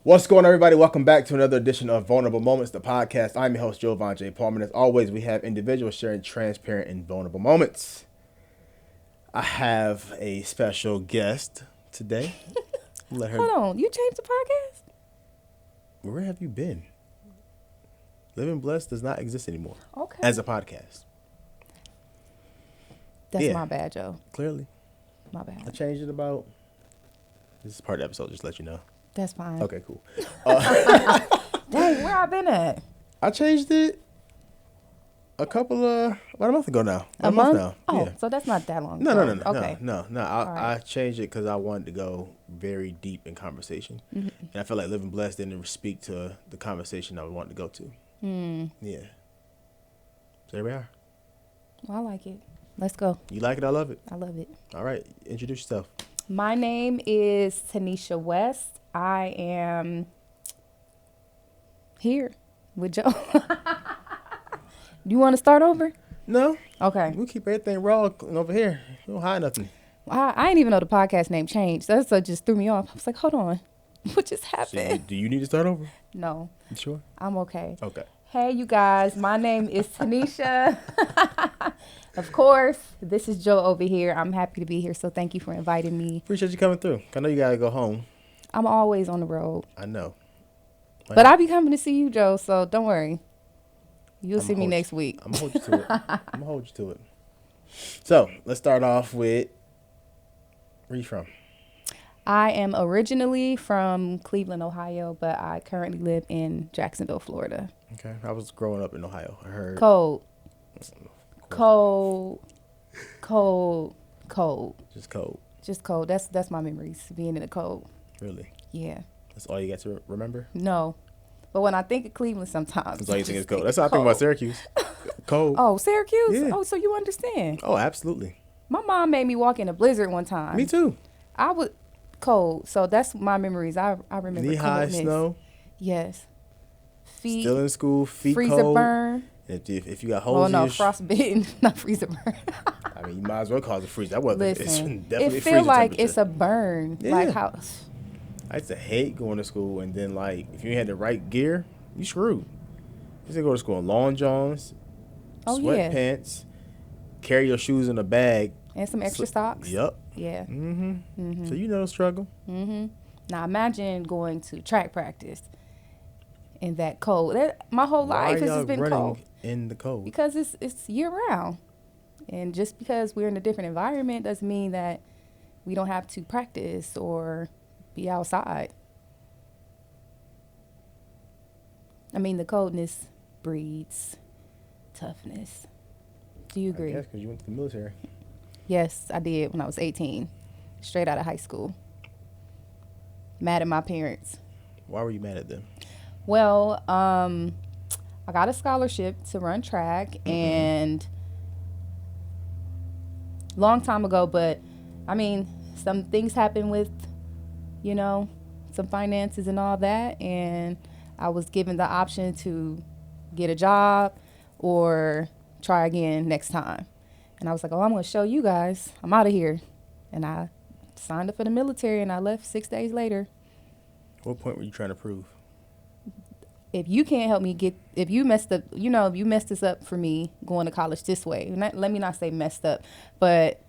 What's going on, everybody? Welcome back to another edition of Vulnerable Moments, the podcast. I'm your host, Joevan J. Palmer, and as always, we have individuals sharing transparent and vulnerable moments. I have a special guest today. Hold on, you changed the podcast? Where have you been? Living Blessed does not exist anymore. Okay. As a podcast. That's my bad, Joe. Clearly. My bad. I changed it about... This is part of the episode, just to let you know. That's fine. Okay, cool. Dang, where I been at? I changed it about a month ago now. A month now. Oh, yeah. So that's not that long No. Okay. No. I changed it because I wanted to go very deep in conversation. Mm-hmm. And I feel like Living Blessed didn't speak to the conversation I wanted to go to. Yeah. So there we are. Well, I like it. Let's go. You like it? I love it. I love it. All right. Introduce yourself. My name is Tanesha West. I am here with Joe. You want to start over? No. Okay. We'll keep everything raw over here. We don't hide nothing. I didn't even know the podcast name changed. That just threw me off. I was like, hold on. What just happened? So do you need to start over? No. You sure? I'm okay. Okay. Hey, you guys. My name is Tanesha. Of course, this is Joe over here. I'm happy to be here, so thank you for inviting me. Appreciate you coming through. I know you got to go home. I'm always on the road. I know. But I'll be coming to see you, Joe, so don't worry. You'll see me next week. I'm going to hold you to it. I'm going to hold you to it. So, let's start off with, where are you from? I am originally from Cleveland, Ohio, but I currently live in Jacksonville, Florida. Okay. I was growing up in Ohio. I heard. Cold. Just cold. That's my memories, being in the cold. Really? Yeah. That's all you got to remember? No. But when I think of Cleveland sometimes. That's all you think is cold. That's how I think about Syracuse. Cold. Oh, Syracuse? Yeah. Oh, so you understand. Oh, absolutely. My mom made me walk in a blizzard one time. Me too. I was cold. So that's my memories. I remember knee-high snow. Yes. Feet. Still in school. Feet freezer cold. burn. If you got holes in your frostbitten, not freezer burn. I mean, you might as well call it a freeze. That wasn't. Listen, it's definitely it feel like temperature. it's a burn. Yeah. Like how. I used to hate going to school, and then like if you had the right gear, you screwed. You used to go to school in long johns, sweatpants, carry your shoes in a bag, and some extra socks. Yep. Yeah. So you know the struggle. Now imagine going to track practice in that cold. My whole life has just been cold. In the cold because it's year round, and just because we're in a different environment doesn't mean that we don't have to practice or be outside. I mean, the coldness breeds toughness. Do you agree? Yes, because you went to the military. Yes, I did when I was 18, straight out of high school. Mad at my parents. Why were you mad at them? Well, I got a scholarship to run track, and long time ago, but I mean, some things happen with, some finances and all that, and I was given the option to get a job or try again next time. And I was like, I'm going to show you guys. I'm out of here. And I signed up for the military, and I left 6 days later. What point were you trying to prove? If you can't help me if you messed up, if you messed this up for me going to college this way, let me not say messed up, but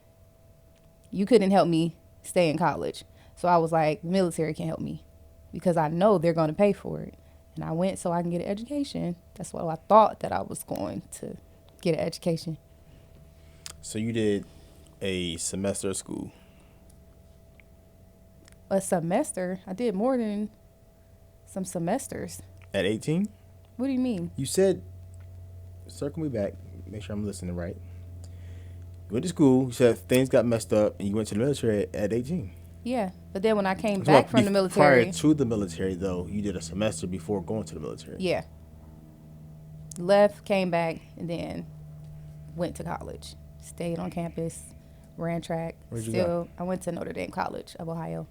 you couldn't help me stay in college. So I was like, the military can help me because I know they're going to pay for it. And I went so I can get an education. That's what I thought that I was going to get an education. So you did a semester of school. A semester? I did more than some semesters. At 18? What do you mean? You said, circle me back, make sure I'm listening right. You went to school, you said things got messed up, and you went to the military at 18. Yeah, but then when I came back from the military. Prior to the military, though, you did a semester before going to the military. Yeah. Left, came back, and then went to college. Stayed on campus, ran track. Where'd you go? I went to Notre Dame College of Ohio.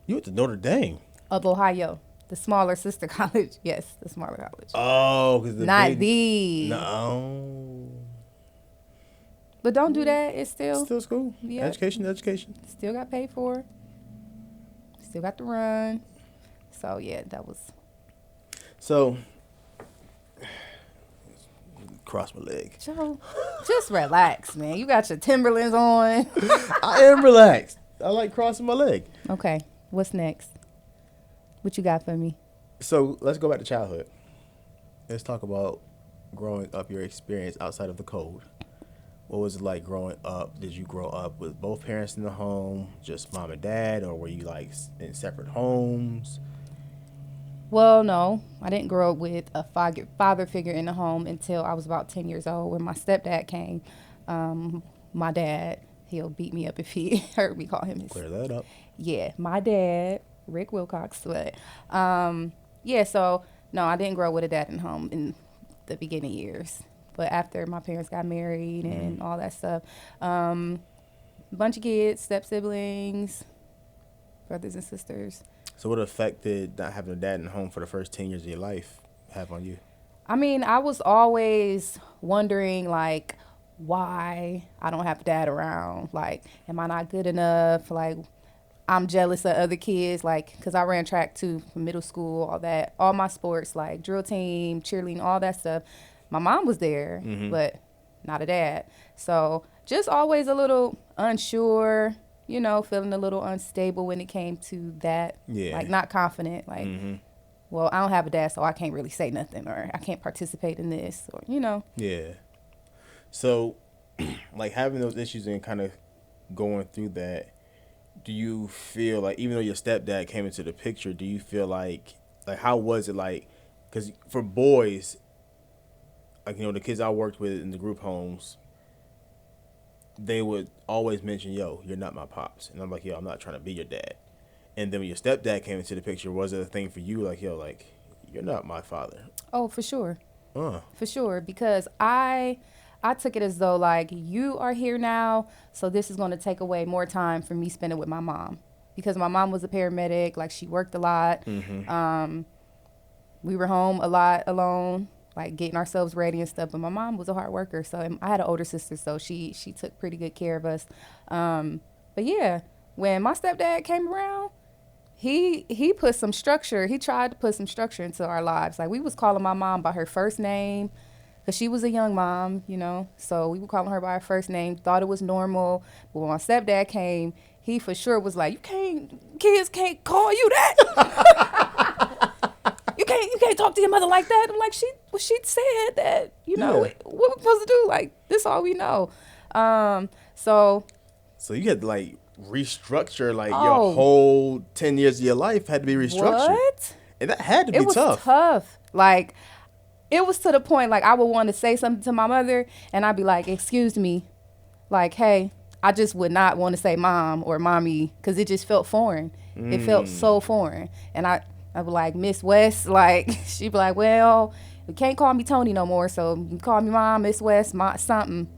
You went to Notre Dame? Of Ohio. The smaller sister college. Yes, the smaller college. Oh, because not the. No. But don't do that. It's still school. Yeah. Education. Still got paid for. Still got to run. So yeah, that was. So, cross my leg. Joe, just relax, man. You got your Timberlands on. I am relaxed. I like crossing my leg. Okay, what's next? What you got for me? So let's go back to childhood. Let's talk about growing up, your experience outside of the code. What was it like growing up? Did you grow up with both parents in the home, just mom and dad, or were you like in separate homes? Well, no, I didn't grow up with a father figure in the home until I was about 10 years old when my stepdad came. My dad, he'll beat me up if he heard me call him his. Clear that up. Yeah, my dad, Rick Wilcox. But yeah, so no, I didn't grow up with a dad in home in the beginning years. But after my parents got married and all that stuff, bunch of kids, step siblings, brothers and sisters. So what effect did not having a dad in the home for the first 10 years of your life have on you? I mean, I was always wondering, like, why I don't have a dad around. Like, am I not good enough? Like, I'm jealous of other kids, like, because I ran track too from middle school, all that, all my sports, like drill team, cheerleading, all that stuff. My mom was there, but not a dad. So just always a little unsure, you know, feeling a little unstable when it came to that. Yeah. Like, not confident. Like, well, I don't have a dad, so I can't really say nothing, or I can't participate in this, or, you know. Yeah. So, like, having those issues and kind of going through that, do you feel like, even though your stepdad came into the picture, do you feel like how was it like? Because for boys, like, you know, the kids I worked with in the group homes, they would always mention, yo, you're not my pops. And I'm like, yo, I'm not trying to be your dad. And then when your stepdad came into the picture, was it a thing for you? Like, yo, like, you're not my father. Oh, for sure. For sure. Because I took it as though, like, you are here now, so this is going to take away more time from me spending with my mom. Because my mom was a paramedic. Like, she worked a lot. We were home a lot alone, like getting ourselves ready and stuff. But my mom was a hard worker. So I had an older sister, so she took pretty good care of us. But yeah, when my stepdad came around, he put some structure. He tried to put some structure into our lives. Like, we was calling my mom by her first name because she was a young mom, you know. So we were calling her by her first name, thought it was normal. But when my stepdad came, he for sure was like, kids can't call you that. You can't talk to your mother like that. I'm like, she said that, you know, what we supposed to do? Like, this all we know. So you had to, like, restructure, like, your whole 10 years of your life had to be restructured. What? And that had to be tough. It was tough. Like, it was to the point, like, I would want to say something to my mother, and I'd be like, excuse me. Like, hey, I just would not want to say mom or mommy because it just felt foreign. It felt so foreign. And I would like, Miss West, like, she'd be like, well, you can't call me Tony no more, so you can call me Mom, Miss West, something.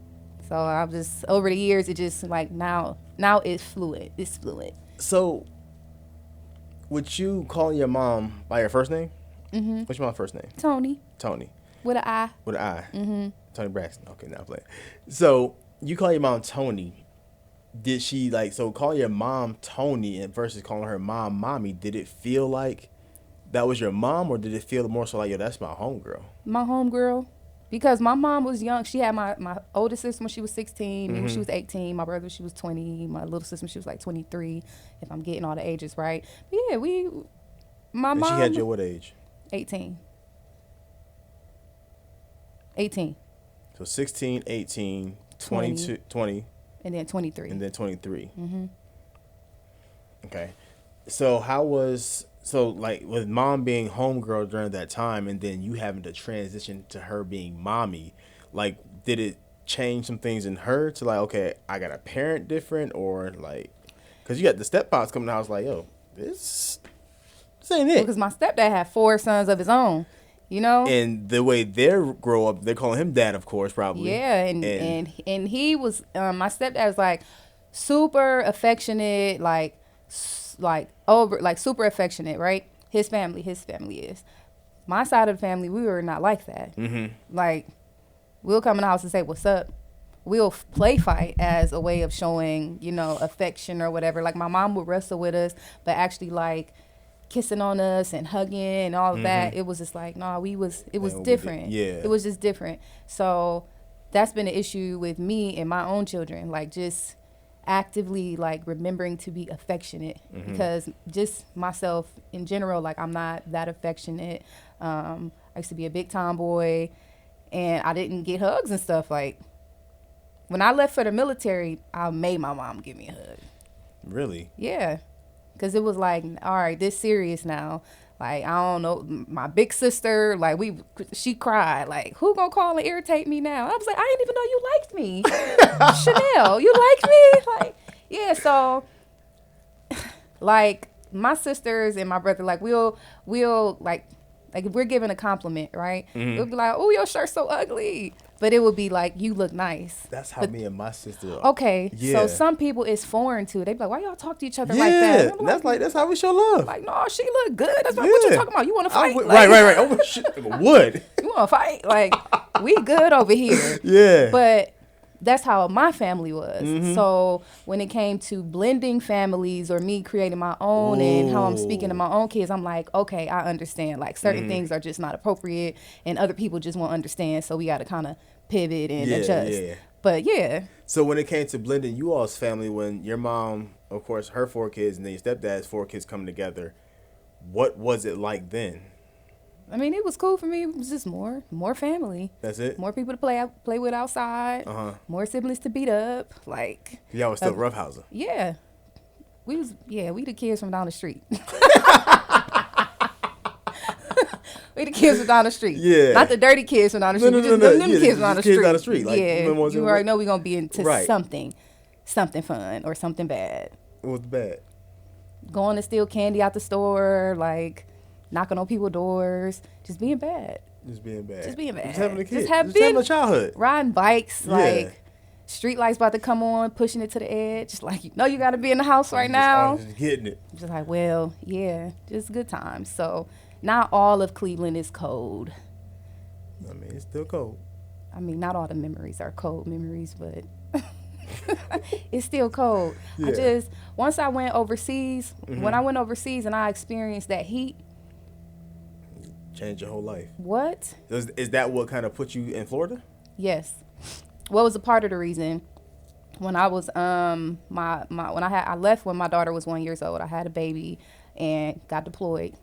So I was just, over the years, it just, like, now it's fluid. It's fluid. So, would you call your mom by your first name? Mm-hmm. What's your mom's first name? Tony. With an I. With an I. Mm-hmm. Tony Braxton. Okay, now I'm playing. So, you call your mom Tony. Did she, like, so calling your mom Tony and versus calling her mom Mommy, did it feel like that was your mom, or did it feel more so like, yo, that's my homegirl? My homegirl. Because my mom was young. She had my older sister when she was 16, me when she was 18, my brother she was 20, my little sister when she was like 23, if I'm getting all the ages right. But yeah, my mom. She had you at what age? 18. So 16, 18, 22, 20. And then 23. And then 23. Okay. So like, with mom being homegirl during that time and then you having to transition to her being mommy, like, did it change some things in her to, like, okay, I got a parent different, or, like, because you got the steppops coming to the house like, yo, this ain't it. Because my stepdad had 4 sons of his own, you know? And the way they grow up, they're calling him dad, of course, probably. Yeah, and he was, my stepdad was, like, super affectionate, like super affectionate, right? His family is. My side of the family, we were not like that. Like, we'll come in the house and say, what's up? We'll play fight as a way of showing, you know, affection or whatever. Like, my mom would wrestle with us, but actually, like, kissing on us and hugging and all of that. It was just like, no, it was different. Yeah. It was just different. So that's been an issue with me and my own children, like just actively like remembering to be affectionate, because just myself in general, like I'm not that affectionate. I used to be a big tomboy, and I didn't get hugs and stuff. Like when I left for the military, I made my mom give me a hug. Really? Yeah, because it was like, all right, this serious now. Like, I don't know, my big sister, like, she cried. Like, who gonna call and irritate me now? I was like, I didn't even know you liked me. Chanel, you liked me? Like, yeah, so, like, my sisters and my brother, like, we'll like if we're giving a compliment, right? We'll be like, oh, your shirt's so ugly. But it would be like, you look nice. That's how me and my sister are. Okay, Yeah. so some people it's foreign to. They be like, why y'all talk to each other like that? Yeah, that's how we show love. Like, no, she look good. That's like, what you talking about? You want to fight? Right. Oh, shit. Would. You want to fight? Like, we good over here. Yeah. But that's how my family was. So when it came to blending families or me creating my own and how I'm speaking to my own kids, I'm like, okay, I understand. Like, certain things are just not appropriate and other people just won't understand. So we got to kind of pivot and adjust. Yeah. But yeah. So when it came to blending you all's family, when your mom, of course, her 4 kids and then your stepdad's 4 kids coming together, what was it like then? I mean, it was cool for me. It was just more family. That's it? More people to play with outside. More siblings to beat up. Like, y'all was still roughhousing. Yeah. We the kids from down the street. We the kids from down the street. Yeah. Not the dirty kids from down the street. No. Them kids from down the street. Kids down the street. Like, yeah. You already know we're going to be into something fun or something bad. What was bad? Going to steal candy out the store, like knocking on people's doors, just being bad. Just being bad. Just having a kid. Just having a childhood. Riding bikes, like street lights about to come on, pushing it to the edge. Just like, you know, you got to be in the house right now. Just getting it. Just like, well, yeah, just good times. So not all of Cleveland is cold. I mean, it's still cold. I mean, not all the memories are cold memories, but it's still cold. Yeah. Once I went overseas, when I went overseas and I experienced that heat. Changed your whole life. What? Is that what kind of put you in Florida? Yes. What was a part of the reason? When I was I left when my daughter was 1 year old. I had a baby and got deployed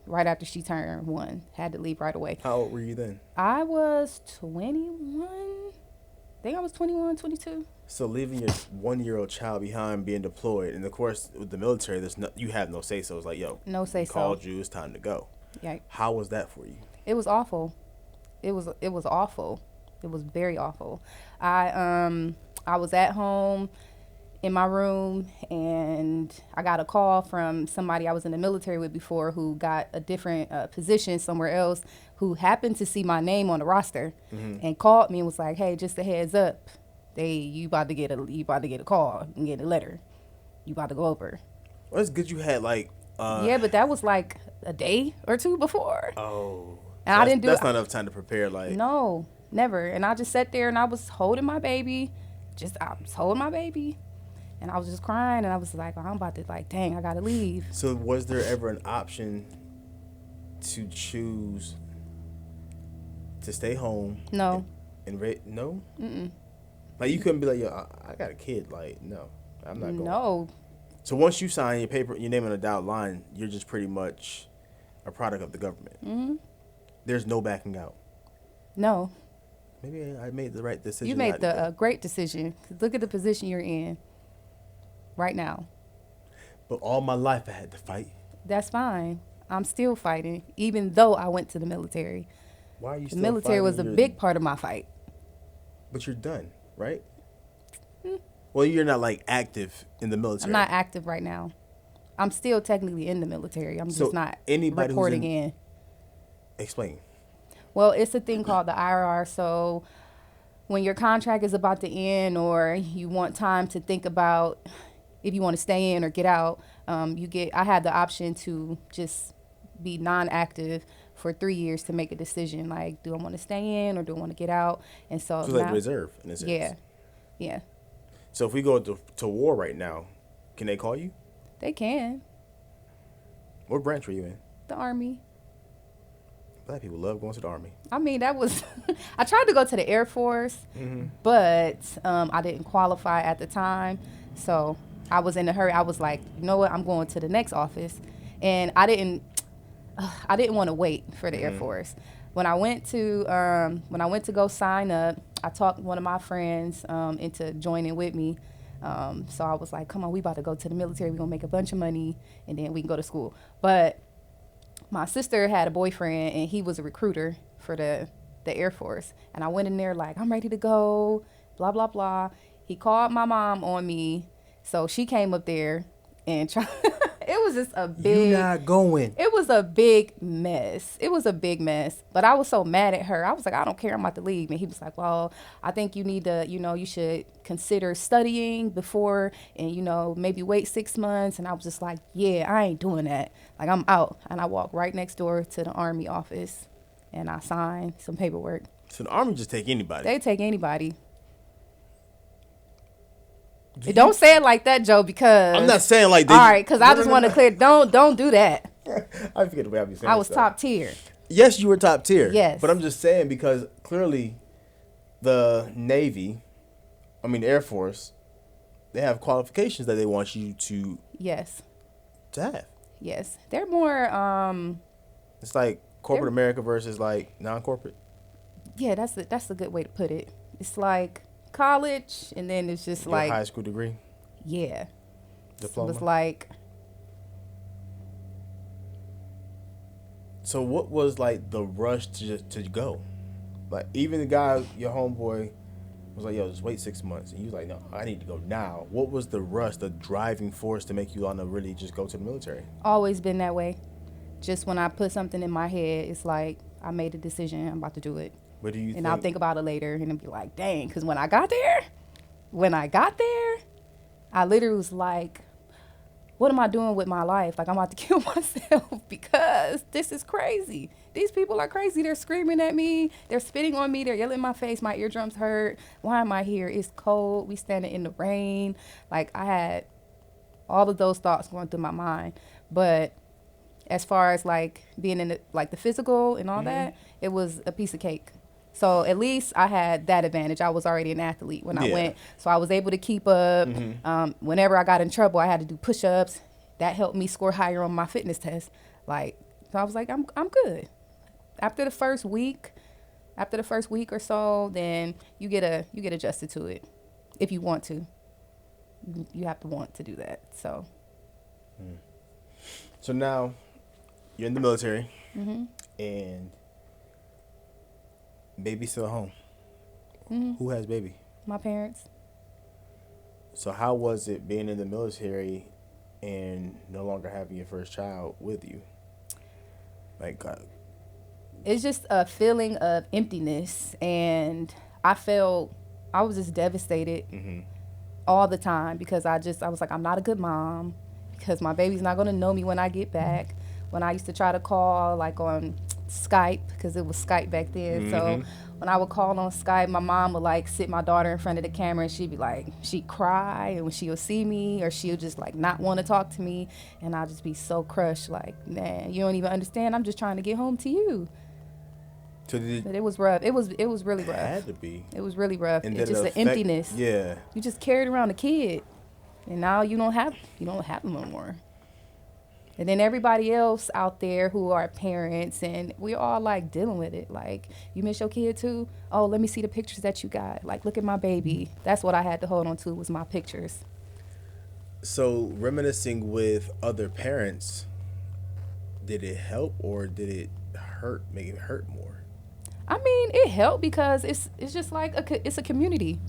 right after she turned 1. Had to leave right away. How old were you then? I was 21. I think I was 21, 22. So leaving your 1-year-old child behind, being deployed, and of course with the military, you have no say so. It's like, yo, no say so. Called you, it's time to go. Yeah. How was that for you? It was awful. It was awful. It was very awful. I was at home in my room and I got a call from somebody I was in the military with before who got a different position somewhere else, who happened to see my name on the roster and called me and was like, "Hey, just a heads up, you about to get a call and get a letter. You about to go over." Well, it's good you had like. Yeah, but that was like a day or two before. Oh. And I didn't do. That's not enough time to prepare. Like. No, never. And I just sat there and I was holding my baby. I was holding my baby. And I was just crying, and I was like, I'm about to, like, dang, I got to leave. So was there ever an option to choose to stay home? No. No? Mm-mm. Like, you couldn't be like, yo, I got a kid. Like, no, I'm not going. No. So once you sign your paper, your name on the dotted line, you're just pretty much a product of the government. Mm-hmm. There's no backing out. No. Maybe I made the right decision. You made the great decision. 'Cause look at the position you're in right now. But all my life I had to fight. That's fine. I'm still fighting, even though I went to the military. Why are you still fighting? The military was a big part of my fight. But you're done, right? Well, you're not, like, active in the military. I'm not active right now. I'm still technically in the military. I'm just not reporting in. Explain. Well, it's a thing called the IRR. So when your contract is about to end or you want time to think about if you want to stay in or get out, I had the option to just be non-active for 3 years to make a decision. Like, do I want to stay in or do I want to get out? And so it's like reserve in a sense. Yeah. So if we go to war right now, can they call you? They can. What branch were you in? The Army. Black people love going to the Army. I mean, that was, I tried to go to the Air Force, but I didn't qualify at the time. So I was in a hurry. I was like, you know what, I'm going to the next office. And I didn't want to wait for the Air Force. When I went to go sign up, I talked one of my friends into joining with me. So I was like, come on, we about to go to the military. We're going to make a bunch of money, and then we can go to school. But my sister had a boyfriend, and he was a recruiter for the Air Force. And I went in there like, I'm ready to go, blah, blah, blah. He called my mom on me. So she came up there and tried. It was just a big. You not going. It was a big mess. It was a big mess. But I was so mad at her. I was like, I don't care. I'm about to leave. And he was like, well, I think you need to, you should consider studying before and, maybe wait 6 months. And I was just like, yeah, I ain't doing that. Like, I'm out. And I walked right next door to the Army office and I signed some paperwork. So the Army just take anybody. They take anybody. Don't say it like that, Joe, because I'm not saying like all right, because I just want to clear. Don't do that. I forget the way I be saying. I was top tier. Yes, you were top tier. Yes, but I'm just saying because clearly, the Navy, the Air Force, they have qualifications that they want you to. Yes. To have. Yes, they're more. It's like corporate America versus like non-corporate. Yeah, that's a good way to put it. It's like college, and then it's just like high school degree. Yeah. Diploma. It was like. So what was like the rush to go? Like even the guy, your homeboy, was like, "Yo, just wait 6 months," and you was like, "No, I need to go now." What was the rush, the driving force to make you want to really just go to the military? Always been that way. Just when I put something in my head, it's like I made a decision. I'm about to do it. What do you think? And I'll think about it later and I'll be like, dang, because when I got there, I literally was like, what am I doing with my life? Like, I'm about to kill myself because this is crazy. These people are crazy. They're screaming at me. They're spitting on me. They're yelling in my face. My eardrums hurt. Why am I here? It's cold. We standing in the rain. Like, I had all of those thoughts going through my mind. But as far as, like, being in the physical and all that, it was a piece of cake. So at least I had that advantage. I was already an athlete when I went. So I was able to keep up. Whenever I got in trouble, I had to do push-ups. That helped me score higher on my fitness test. Like, so I was like, I'm good. After the first week or so, then you get adjusted to it. If you want to. You have to want to do that. So. So now you're in the military and baby's still home. Who has baby? My parents. So how was it being in the military and no longer having your first child with you? Like, it's just a feeling of emptiness, and I was just devastated all the time because I was like, I'm not a good mom because my baby's not going to know me when I get back. When I used to try to call like on Skype, because it was Skype back then. So when I would call on Skype, my mom would like sit my daughter in front of the camera and she'd be like, she'd cry, and when she'll see me, or she'll just like not want to talk to me, and I'll just be so crushed, like, man, you don't even understand. I'm just trying to get home to you. So but it was rough. It was really rough. It had to be. It was really rough. And it's just an emptiness. Yeah. You just carried around a kid, and now you don't have them no more. And then everybody else out there who are parents, and we're all like dealing with it. Like, you miss your kid too? Oh, let me see the pictures that you got. Like, look at my baby. That's what I had to hold on to, was my pictures. So reminiscing with other parents, did it help or did it hurt, make it hurt more? I mean, it helped because it's just like it's a community.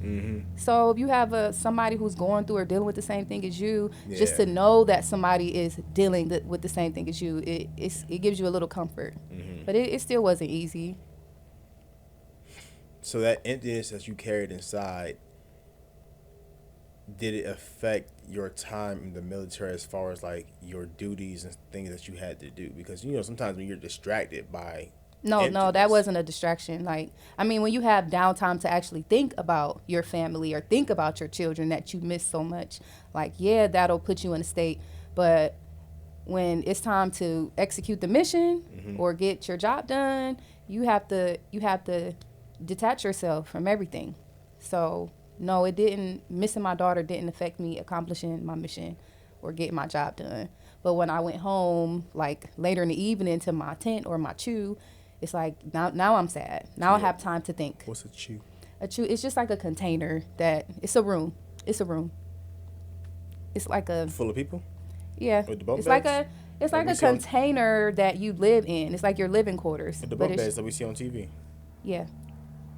So if you have somebody who's going through or dealing with the same thing as you, just to know that somebody is dealing with the same thing as you, it gives you a little comfort. But it still wasn't easy. So that emptiness that you carried inside, did it affect your time in the military as far as like your duties and things that you had to do? Because sometimes when you're distracted by No, that wasn't a distraction. Like, I mean, when you have downtime to actually think about your family or think about your children that you miss so much, like, yeah, that'll put you in a state. But when it's time to execute the mission or get your job done, you have to detach yourself from everything. So no, it didn't. Missing my daughter didn't affect me accomplishing my mission or getting my job done. But when I went home, like later in the evening to my tent or my chew, it's like now I'm sad. Now I have time to think. What's a chew? A chew, it's just like a container that it's a room. It's a room. It's like a Full of people? yeah. With the bunk It's like beds? a container that you live in. It's like your living quarters. With the but bunk it's, beds that we see on TV. yeah.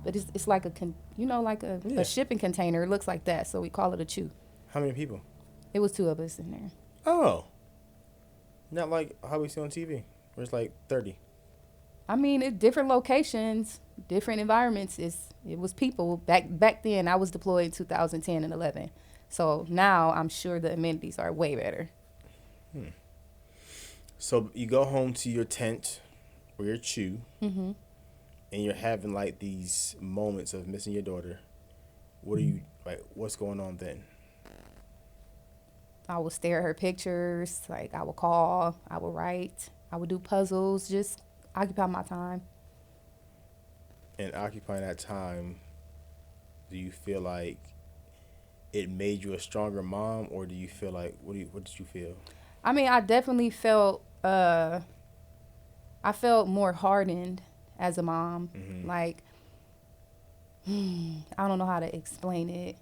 But it's like like a shipping container. It looks like that, so we call it a chew. How many people? It was 2 of us in there. Oh. Not like how we see on TV, where it's like 30. I mean, it's different locations, different environments. It was people. Back then, I was deployed in 2010 and 11. So now I'm sure the amenities are way better. So you go home to your tent or your chew, and you're having like these moments of missing your daughter. What are you like? What's going on then? I would stare at her pictures. Like I would call, I would write, I would do puzzles, just occupy my time. And occupying that time, do you feel like it made you a stronger mom, or do you feel like what did you feel? I mean, I definitely felt I felt more hardened as a mom. Like I don't know how to explain it.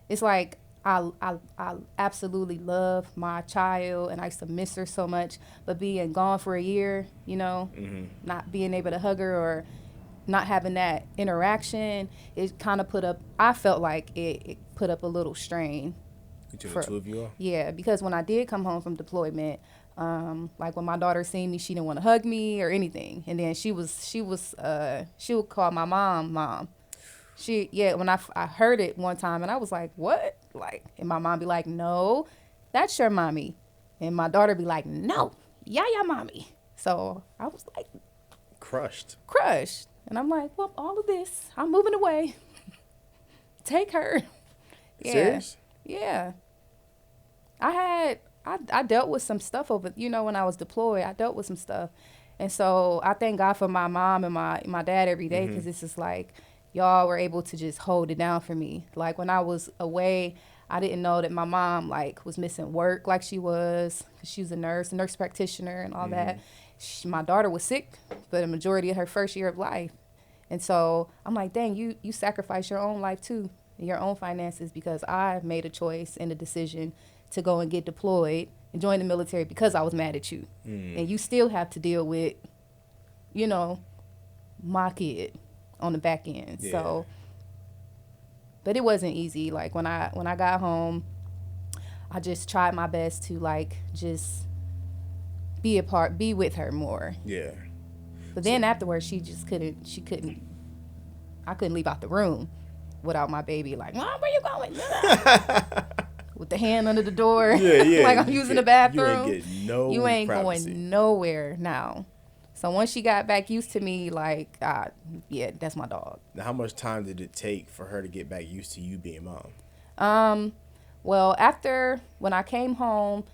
It's like I absolutely love my child and I used to miss her so much, but being gone for a year, not being able to hug her or not having that interaction, it kind of I felt like it put up a little strain. Between the two of you all? Yeah, because when I did come home from deployment, like when my daughter seen me, she didn't want to hug me or anything. And then she would call my mom. When I heard it one time and I was like, what? Like, and my mom be like, no, that's your mommy. And my daughter be like, no, yeah, mommy. So I was like, crushed. And I'm like, well, all of this, I'm moving away. Take her. Yeah. Serious? Yeah. I dealt with some stuff when I was deployed, I dealt with some stuff. And so I thank God for my mom and my dad every day, because it's just like, y'all were able to just hold it down for me. Like when I was away, I didn't know that my mom like was missing work like she was, because she was a nurse practitioner and all that. My daughter was sick for the majority of her first year of life. And so I'm like, dang, you sacrifice your own life too, your own finances, because I made a choice and a decision to go and get deployed and join the military because I was mad at you. And you still have to deal with, my kid on the back end. Yeah. So, but it wasn't easy. Like when I got home, I just tried my best to like just be with her more. Yeah. But then afterwards, I couldn't leave out the room without my baby like, Mom, where you going? With the hand under the door. Yeah. Like I'm using the bathroom. You ain't privacy. Going nowhere now. So once she got back used to me, like, that's my dog. Now, how much time did it take for her to get back used to you being mom? Well, when I came home,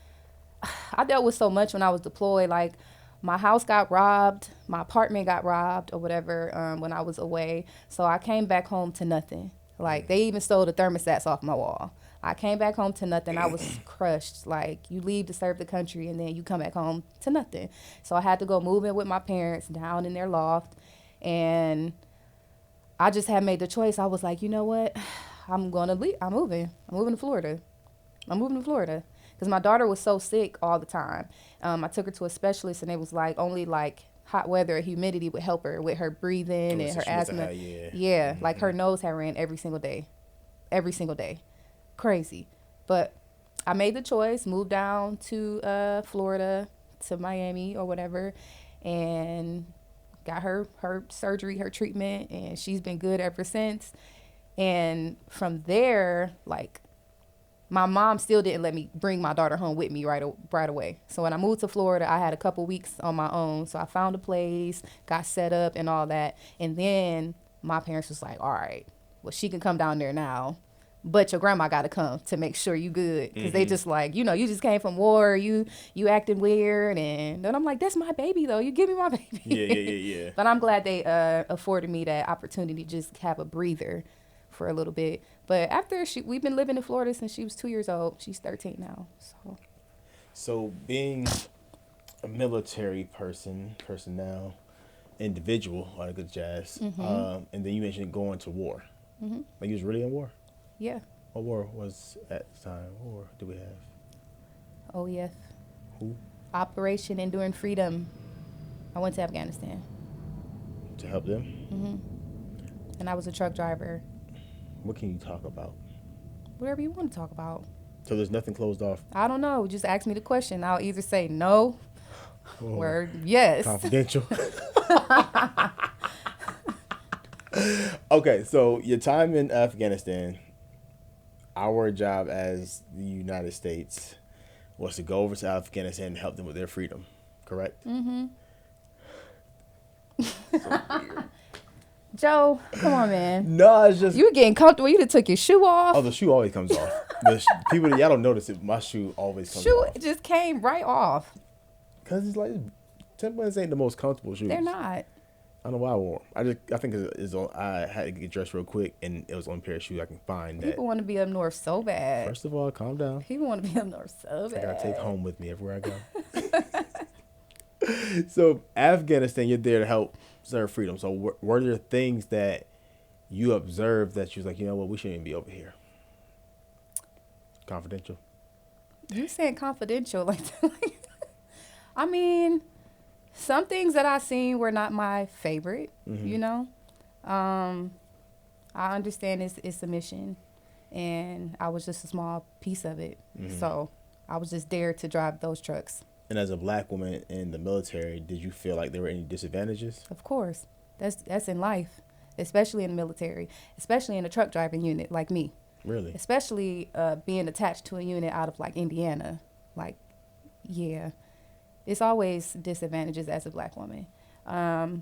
I dealt with so much when I was deployed. Like, my house got robbed, my apartment got robbed or whatever when I was away. So I came back home to nothing. Like, they even stole the thermostats off my wall. I came back home to nothing. I was crushed. Like, you leave to serve the country and then you come back home to nothing. So I had to go move in with my parents down in their loft. And I just had made the choice. I was like, you know what? I'm going to leave. I'm moving to Florida. Because my daughter was so sick all the time. I took her to a specialist and it was like only like hot weather or humidity would help her with her breathing and her asthma. Like her nose had ran every single day. Crazy. But I made the choice, moved down to Florida, to Miami or whatever, and got her surgery, her treatment, and she's been good ever since. And from there, like, my mom still didn't let me bring my daughter home with me right away. So when I moved to Florida, I had a couple weeks on my own. So I found a place, got set up and all that. And then my parents was like, all right, well, she can come down there now. but your grandma got to come to make sure you good, because they just like, you know, you just came from war, you acting weird, and then I'm like, that's my baby though, you give me my baby. Yeah. But I'm glad they afforded me that opportunity to just have a breather for a little bit. But after we've been living in Florida since she was 2 years old. She's 13 now. So being a military personnel, individual, all that good jazz, and then you mentioned going to war. Like you was really in war? Yeah. What war was at the time? What war did we have? OEF. Who? Operation Enduring Freedom. I went to Afghanistan. To help them? And I was a truck driver. What can you talk about? Whatever you want to talk about. So there's nothing closed off? I don't know. Just ask me the question. I'll either say no or Oh, yes. confidential. Okay, so your time in Afghanistan, our job as the United States was to go over to Afghanistan and help them with their freedom, correct? So weird. Joe, come on, man. No, it's just... You were getting comfortable. You done took your shoe off. Oh, the shoe always comes off. People, y'all don't notice it. My shoe always comes Shoe off. just came right off. Because it's like, Timberlands ain't the most comfortable shoes. They're not. I don't know why I wore them. I think it's on, I had to get dressed real quick, and it was on a pair of shoes I can find. People want to be up north so bad. First of all, calm down. People want to be up north so bad. I gotta take home with me everywhere I go. So Afghanistan, you're there to help serve freedom. So were there things that you observed that you was like, you know what, we shouldn't even be over here? Confidential. You saying confidential like I mean, some things that I seen were not my favorite. You know, I understand it's a mission, and I was just a small piece of it. So I was just there to drive those trucks. And as a black woman in the military, did you feel like there were any disadvantages? Of course, that's in life, especially in the military, especially in a truck driving unit like me. Really? Especially being attached to a unit out of like Indiana. Like, yeah, it's always disadvantages as a black woman. In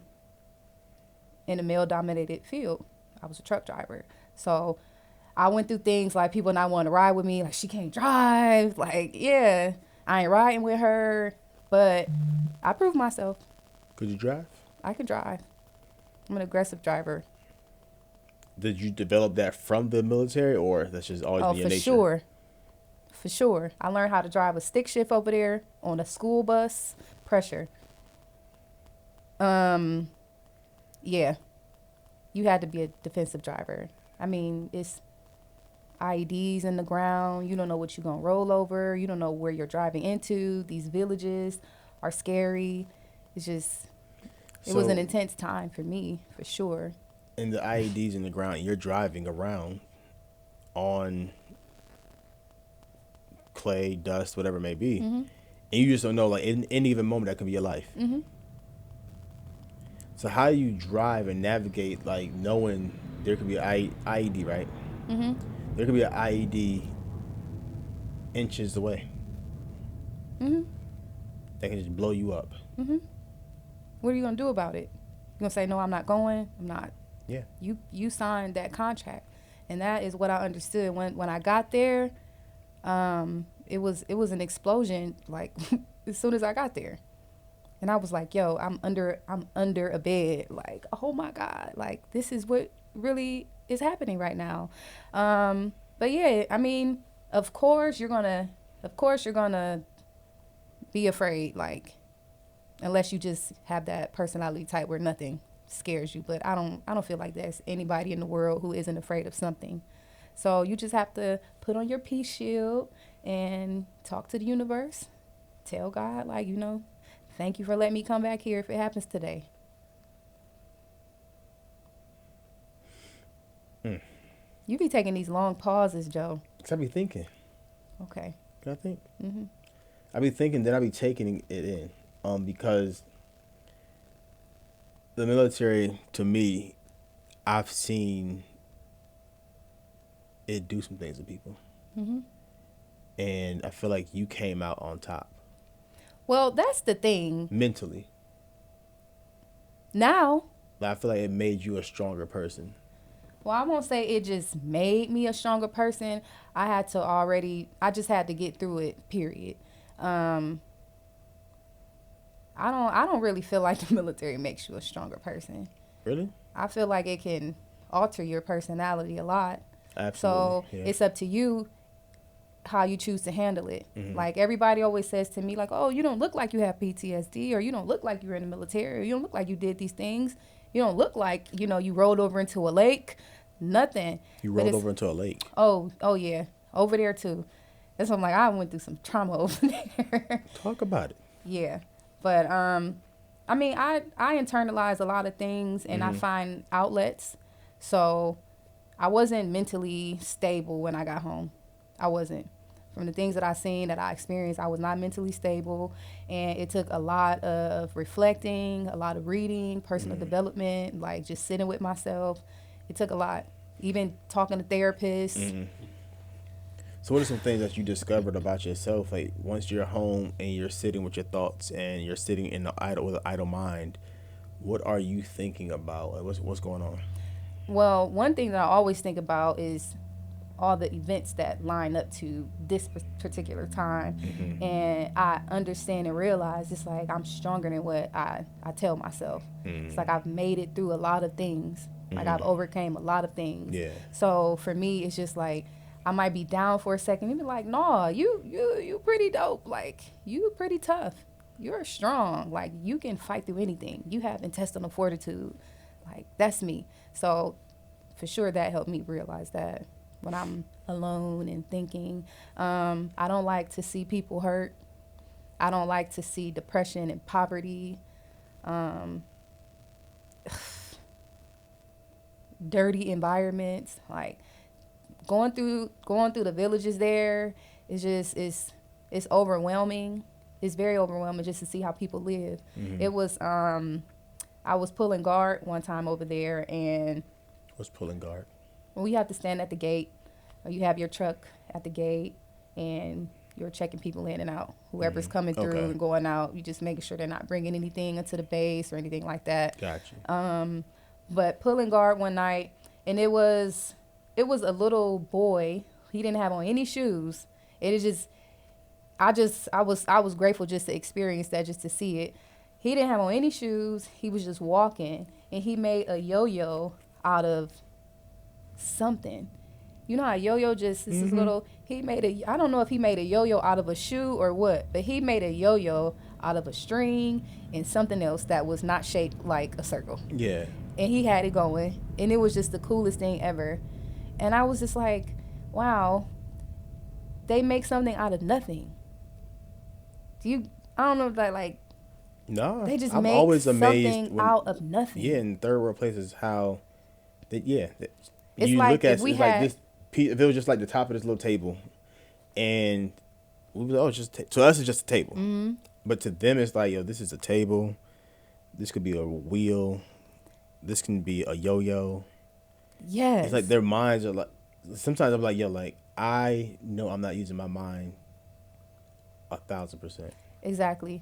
a male dominated field, I was a truck driver. So I went through things like people not wanting to ride with me. Like, she can't drive. Like, yeah, I ain't riding with her. But I proved myself. Could you drive? I can drive. I'm an aggressive driver. Did you develop that from the military, or that's just always been your nature? Sure. For sure. I learned how to drive a stick shift over there on a school bus. Pressure. Yeah. You had to be a defensive driver. I mean, it's IEDs in the ground. You don't know what you're going to roll over. You don't know where you're driving into. These villages are scary. It's just, it was an intense time for me, for sure. And the IEDs in the ground, you're driving around on clay, dust, whatever it may be. And you just don't know, like, in any given moment, that could be your life. So how do you drive and navigate, like, knowing there could be an IED, right? There could be an IED inches away. That can just blow you up. What are you going to do about it? You going to say, no, I'm not going? I'm not. Yeah. You signed that contract. And that is what I understood. When I got there, it was an explosion, like, as soon as I got there. And I was like, yo, I'm under a bed. Like, oh my God, like, this is what really is happening right now. But yeah, I mean, of course you're gonna be afraid, like, unless you just have that personality type where nothing scares you. But I don't feel like there's anybody in the world who isn't afraid of something. So you just have to put on your peace shield and talk to the universe. Tell God, like, you know, thank you for letting me come back here if it happens today. You be taking these long pauses, Joe. Because I be thinking. Okay. Can I think? I be thinking, then I be taking it in. Because the military, to me, I've seen it do some things to people. And I feel like you came out on top. Well, that's the thing. Mentally. Now. I feel like it made you a stronger person. Well, I won't say it just made me a stronger person. I just had to get through it, period. Um, I don't really feel like the military makes you a stronger person. Really? I feel like it can alter your personality a lot. Absolutely. So Yeah. it's up to you how you choose to handle it. Mm-hmm. Like everybody always says to me, like, "Oh, you don't look like you have PTSD, or you don't look like you were in the military, or you don't look like you did these things. You don't look like you rolled over into a lake, nothing." You But rolled it's over into a lake. oh yeah, over there too. That's what I'm like. I went through some trauma over there. Talk about it. Yeah, but I mean, I internalize a lot of things and I Mm-hmm. find outlets. So I wasn't mentally stable when I got home. I wasn't. From the things that I seen, that I experienced, I was not mentally stable, and it took a lot of reflecting, a lot of reading, personal development, like just sitting with myself. It took a lot. Even talking to therapists. Mm-hmm. So, what are some things that you discovered about yourself? Like once you're home and you're sitting with your thoughts and you're sitting in the idle with an idle mind, what are you thinking about? Like, what's going on? Well, one thing that I always think about is all the events that line up to this particular time. Mm-hmm. And I understand and realize it's like I'm stronger than what I tell myself. It's like I've made it through a lot of things. Like I've overcame a lot of things. Yeah. So for me, it's just like I might be down for a second and be like, "No, you pretty dope. Like you pretty tough. You're strong. Like you can fight through anything. You have intestinal fortitude. Like that's me." So for sure that helped me realize that when I'm alone and thinking. I don't like to see people hurt. I don't like to see depression and poverty. Um, dirty environments. Like going through the villages there is just it's overwhelming. It's very overwhelming just to see how people live. Mm-hmm. It was I was pulling guard one time over there, and What's pulling guard? we have to stand at the gate. Or you have your truck at the gate, and you're checking people in and out. Whoever's coming through Okay. and going out, you just making sure they're not bringing anything into the base or anything like that. Gotcha. But pulling guard one night, and it was a little boy. He didn't have on any shoes. It is just I was grateful just to experience that, just to see it. He didn't have on any shoes. He was just walking, and he made a yo-yo out of something. You know how yo-yo just this is little. He made I don't know if he made a yo-yo out of a shoe or what, but he made a yo-yo out of a string and something else that was not shaped like a circle. Yeah. And he had it going, and it was just the coolest thing ever. And I was just like, wow, they make something out of nothing. I don't know if that, like, No, they just I'm make always amazed something when, out of nothing. yeah, in third world places how, It's you like look at if we it's like had- this. If it was just like the top of this little table, and we was it's just to us it's just a table, but to them it's like, yo, this is a table. This could be a wheel. This can be a yo-yo. Yes. It's like their minds are like. Sometimes I'm like, yo, like I know I'm not using my mind 1,000%. Exactly.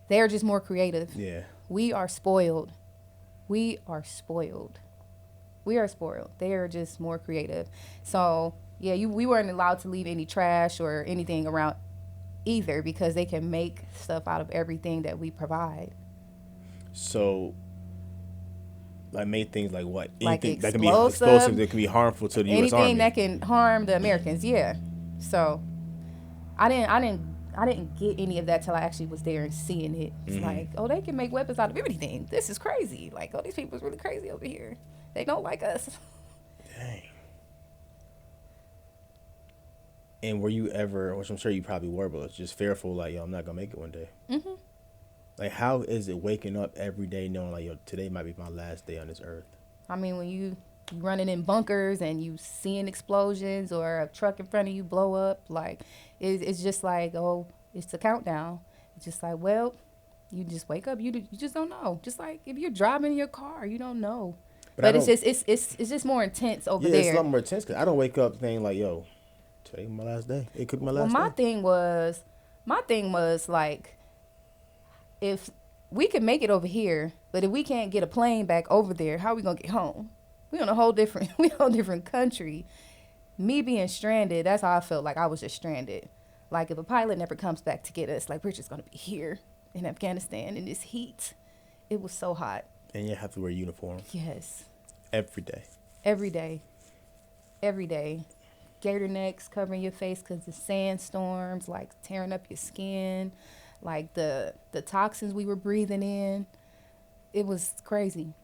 They're just more creative. Yeah. We are spoiled. We are spoiled. We are spoiled. They are just more creative. So yeah, we weren't allowed to leave any trash or anything around either, because they can make stuff out of everything that we provide. So, like, made things like what? Like Anything that can be explosive, explosive, that can be harmful to the U.S. Army. Anything that can harm the Americans, yeah. So I didn't get any of that till I actually was there and seeing it. It's like, oh, they can make weapons out of everything. This is crazy. Like, oh, these people's really crazy over here. They don't like us. Dang. And were you ever, which I'm sure you probably were, but just fearful, like, yo, I'm not gonna make it one day. Mm-hmm. Like, how is it waking up every day knowing, like, yo, today might be my last day on this earth? I mean, when you running in bunkers and you seeing explosions or a truck in front of you blow up, like, it's just like, oh, it's the countdown. It's just like, well, you just wake up, you just don't know. Just like if you're driving in your car, you don't know. But it's just more intense over yeah, there. it's a lot more intense. Cause I don't wake up thinking like, yo, today my last day. It could be my last Well, day. my thing was like, if we could make it over here, but if we can't get a plane back over there, how are we gonna get home? We on a whole different we on a different country. Me being stranded, that's how I felt like I was just stranded. Like if a pilot never comes back to get us, like we're just gonna be here in Afghanistan in this heat. It was so hot. And you have to wear a uniform. Yes. Every day. Every day. Every day. Gator necks covering your face because the sandstorms, like tearing up your skin, like the toxins we were breathing in. It was crazy.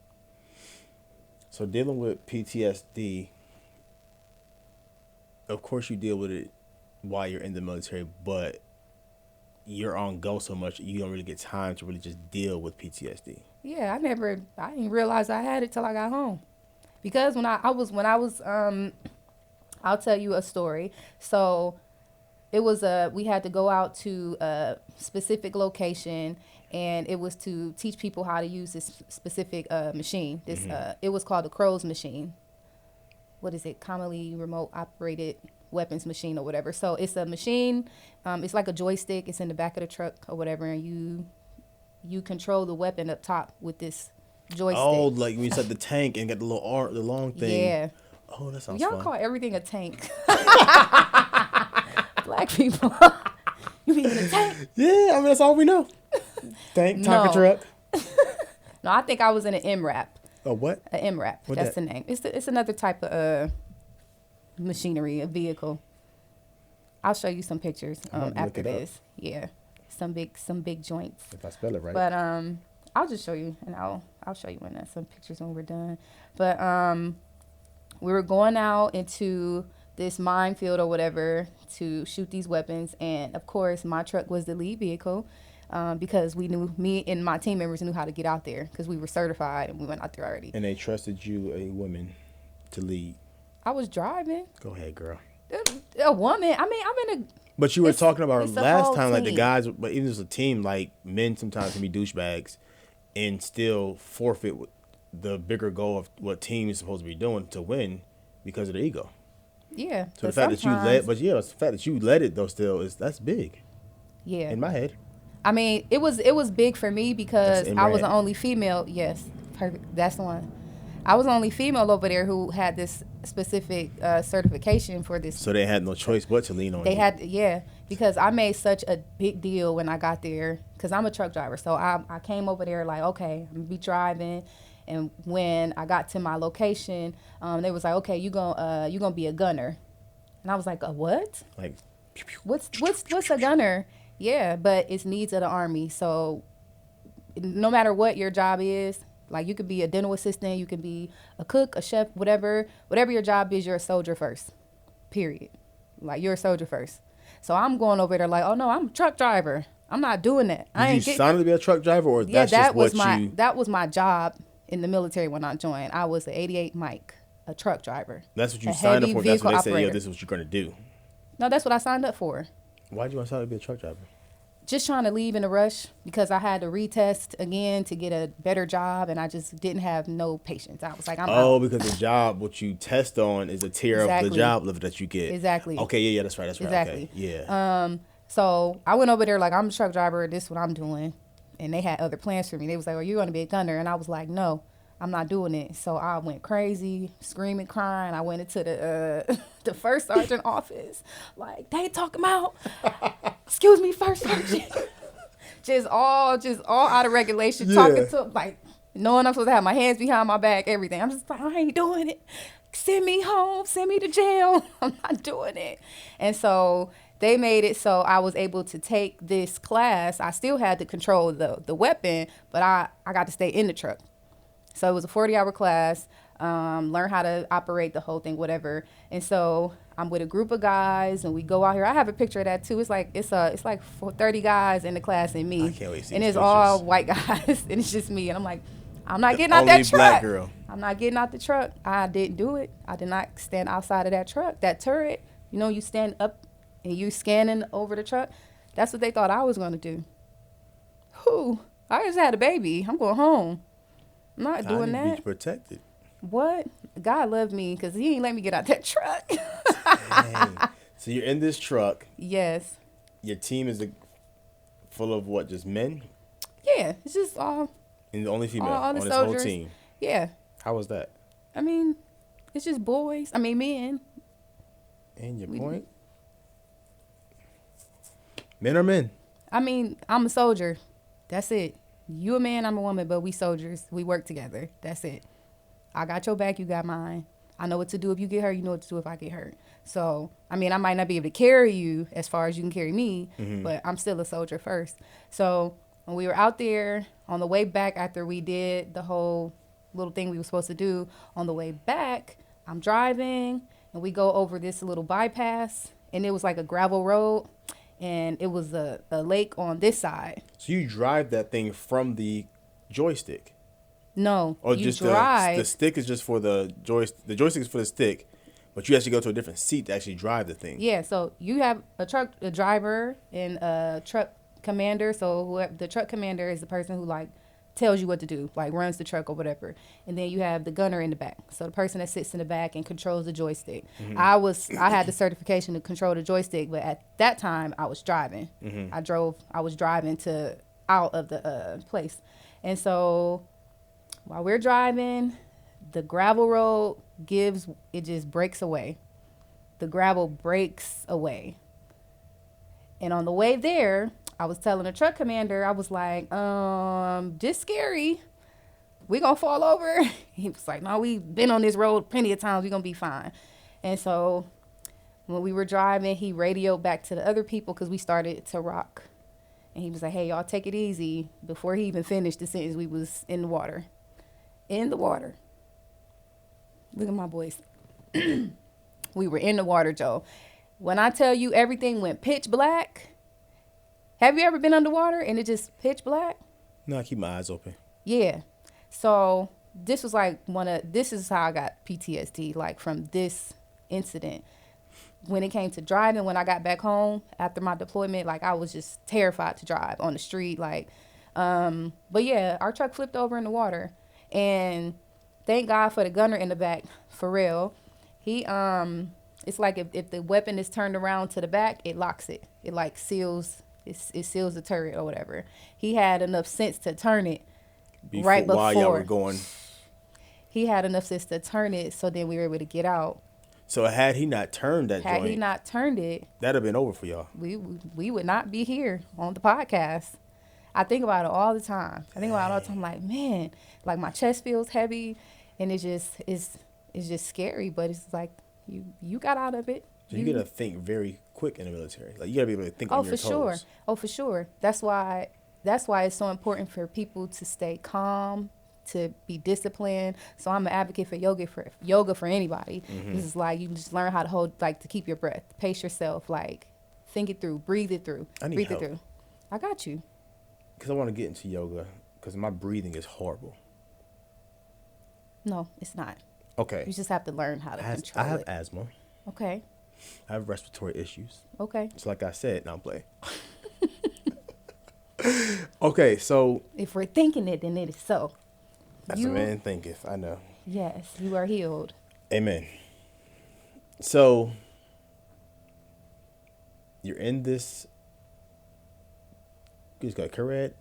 So dealing with PTSD, of course you deal with it while you're in the military, but you're on go so much you don't really get time to really just deal with PTSD. Yeah, I didn't realize I had it till I got home. Because when I was I'll tell you a story. So it was we had to go out to a specific location, and it was to teach people how to use this specific machine. This it was called the Crow's machine. What is it? Commonly remote operated weapons machine or whatever. So it's a machine. It's like a joystick. It's in the back of the truck or whatever, and you control the weapon up top with this joystick. Oh, like when you set the tank and got the little arm, the long thing. Yeah. Oh, that sounds Y'all fun. call everything a tank. Black people. You mean a tank? Yeah, I mean that's all we know. Tank, Tonka truck. No, I think I was in an MRAP. A what? An MRAP. That's the name. It's another type of machinery, a vehicle. I'll show you some pictures after this. Yeah, some big joints. If I spell it right. But I'll just show you, and I'll show you some pictures when we're done. But we were going out into this minefield or whatever to shoot these weapons, and of course my truck was the lead vehicle. Because me and my team members knew how to get out there because we were certified and we went out there already. And they trusted you, a woman, to lead. I was driving. Go ahead, girl. A woman. I mean, I'm in a. But you were talking about last time, like the team. guys, but even as a team, like men sometimes can be douchebags and still forfeit the bigger goal of what team is supposed to be doing to win because of their ego. Yeah. So the fact that you led it though that's big. Yeah. In my head. I mean, it was big for me because I was the only female. Yes, perfect. That's the one. I was the only female over there who had this specific certification for this. So they had no choice but to lean on They you. had, yeah, because I made such a big deal when I got there because I'm a truck driver. So I came over there like, okay, I'm going to be driving. And when I got to my location, they was like, okay, you gonna be a gunner. And I was like, a what? Like, What's a gunner? Yeah, but it's needs of the Army. So no matter what your job is, like you could be a dental assistant, you could be a cook, a chef, whatever your job is, you're a soldier first, period. Like you're a soldier first. So I'm going over there like, oh no, I'm a truck driver. I'm not doing that. Did you sign to be a truck driver or yeah, that's just what that was my job in the military when I joined. I was an 88 Mike, a truck driver. That's what you signed up for. That's what they said, yo, this is what you're going to do. No, that's what I signed up for. Why'd you want to sign up to be a truck driver? Just trying to leave in a rush because I had to retest again to get a better job, and I just didn't have no patience. I was like, I'm out. Because the job, what you test on is a tier of the job level that you get. Exactly. Okay, yeah, that's right. Exactly. Okay, yeah. So I went over there like, I'm a truck driver. This is what I'm doing. And they had other plans for me. They was like, oh, you're going to be a gunner. And I was like, no, I'm not doing it. So I went crazy, screaming, crying. I went into the first sergeant office. Like, they talking about, excuse me, first sergeant. just all out of regulation, talking to, like, knowing I'm supposed to have my hands behind my back, everything. I'm just like, I ain't doing it. Send me home. Send me to jail. I'm not doing it. And so they made it so I was able to take this class. I still had to control the weapon, but I got to stay in the truck. So it was a 40-hour class, learn how to operate the whole thing, whatever. And so I'm with a group of guys, and we go out here. I have a picture of that too. It's like 30 guys in the class and me. I can't wait to see and these it's all pictures. white guys, and it's just me. And I'm like, I'm not getting out that truck. Black girl. I'm not getting out the truck. I didn't do it. I did not stand outside of that truck, that turret. You know, you stand up and you scanning over the truck. That's what they thought I was going to do. Who? I just had a baby. I'm going home. I'm not doing that. Be protected. What? God loved me because he ain't let me get out that truck. Dang. So you're in this truck. Yes. Your team is full of what? Just men? Yeah. It's just all. And the only female all on the this soldiers. whole team. Yeah. How was that? I mean, it's just boys. I mean, men. And your point? Men are men. I mean, I'm a soldier. That's it. You a man, I'm a woman, but we soldiers. We work together. That's it. I got your back, you got mine. I know what to do if you get hurt. You know what to do if I get hurt. So, I mean, I might not be able to carry you as far as you can carry me, but I'm still a soldier first. So, when we were out there on the way back after we did the whole little thing we were supposed to do, on the way back, I'm driving and we go over this little bypass and it was like a gravel road and it was a lake on this side. So you drive that thing from the joystick? No, Or you just drive. the stick is just for the joystick. The joystick is for the stick, but you actually go to a different seat to actually drive the thing. Yeah, so you have a driver and a truck commander. So whoever, the truck commander is the person who like tells you what to do, like runs the truck or whatever. And then you have the gunner in the back. So the person that sits in the back and controls the joystick. I had the certification to control the joystick, but at that time I was driving. I was driving to out of the place. And so while we're driving, the gravel road just breaks away. The gravel breaks away. And on the way there, I was telling the truck commander, I was like, this scary. We gonna fall over? He was like, no, we've been on this road plenty of times. We gonna be fine. And so when we were driving, he radioed back to the other people because we started to rock. And he was like, hey, y'all take it easy. Before he even finished the sentence, we was in the water. In the water. Look at my voice. We were in the water, Joe. When I tell you everything went pitch black, have you ever been underwater and it just pitch black? No, I keep my eyes open. Yeah. So this was like this is how I got PTSD, like from this incident. When it came to driving, when I got back home after my deployment, like I was just terrified to drive on the street. Like, but yeah, our truck flipped over in the water. And thank God for the gunner in the back, for real. He, it's like if the weapon is turned around to the back, it locks it. It like seals, it seals the turret or whatever. He had enough sense to turn it right before. While y'all were going. He had enough sense to turn it so then we were able to get out. So had he not turned that Had joint, he not turned it, that'd have been over for y'all. We would not be here on the podcast. I think about it all the time. Like, man, like my chest feels heavy, and it's just scary. But it's like you got out of it. So you gotta think very quick in the military. Like you gotta be able to think on your toes. Oh, for sure. That's why it's so important for people to stay calm, to be disciplined. So I'm an advocate for yoga for anybody. This is like you just learn how to hold, like to keep your breath, pace yourself, like think it through, breathe it through, breathe it through. I got you. Because I want to get into yoga because my breathing is horrible. No, it's not. Okay. You just have to learn how to control it. I have asthma. Okay. I have respiratory issues. Okay. It's like I said, now I'm playing. Okay, so. If we're thinking it, then it is so. That's a man thinketh, I know. Yes, you are healed. Amen. So, you're in this. It's got a turret.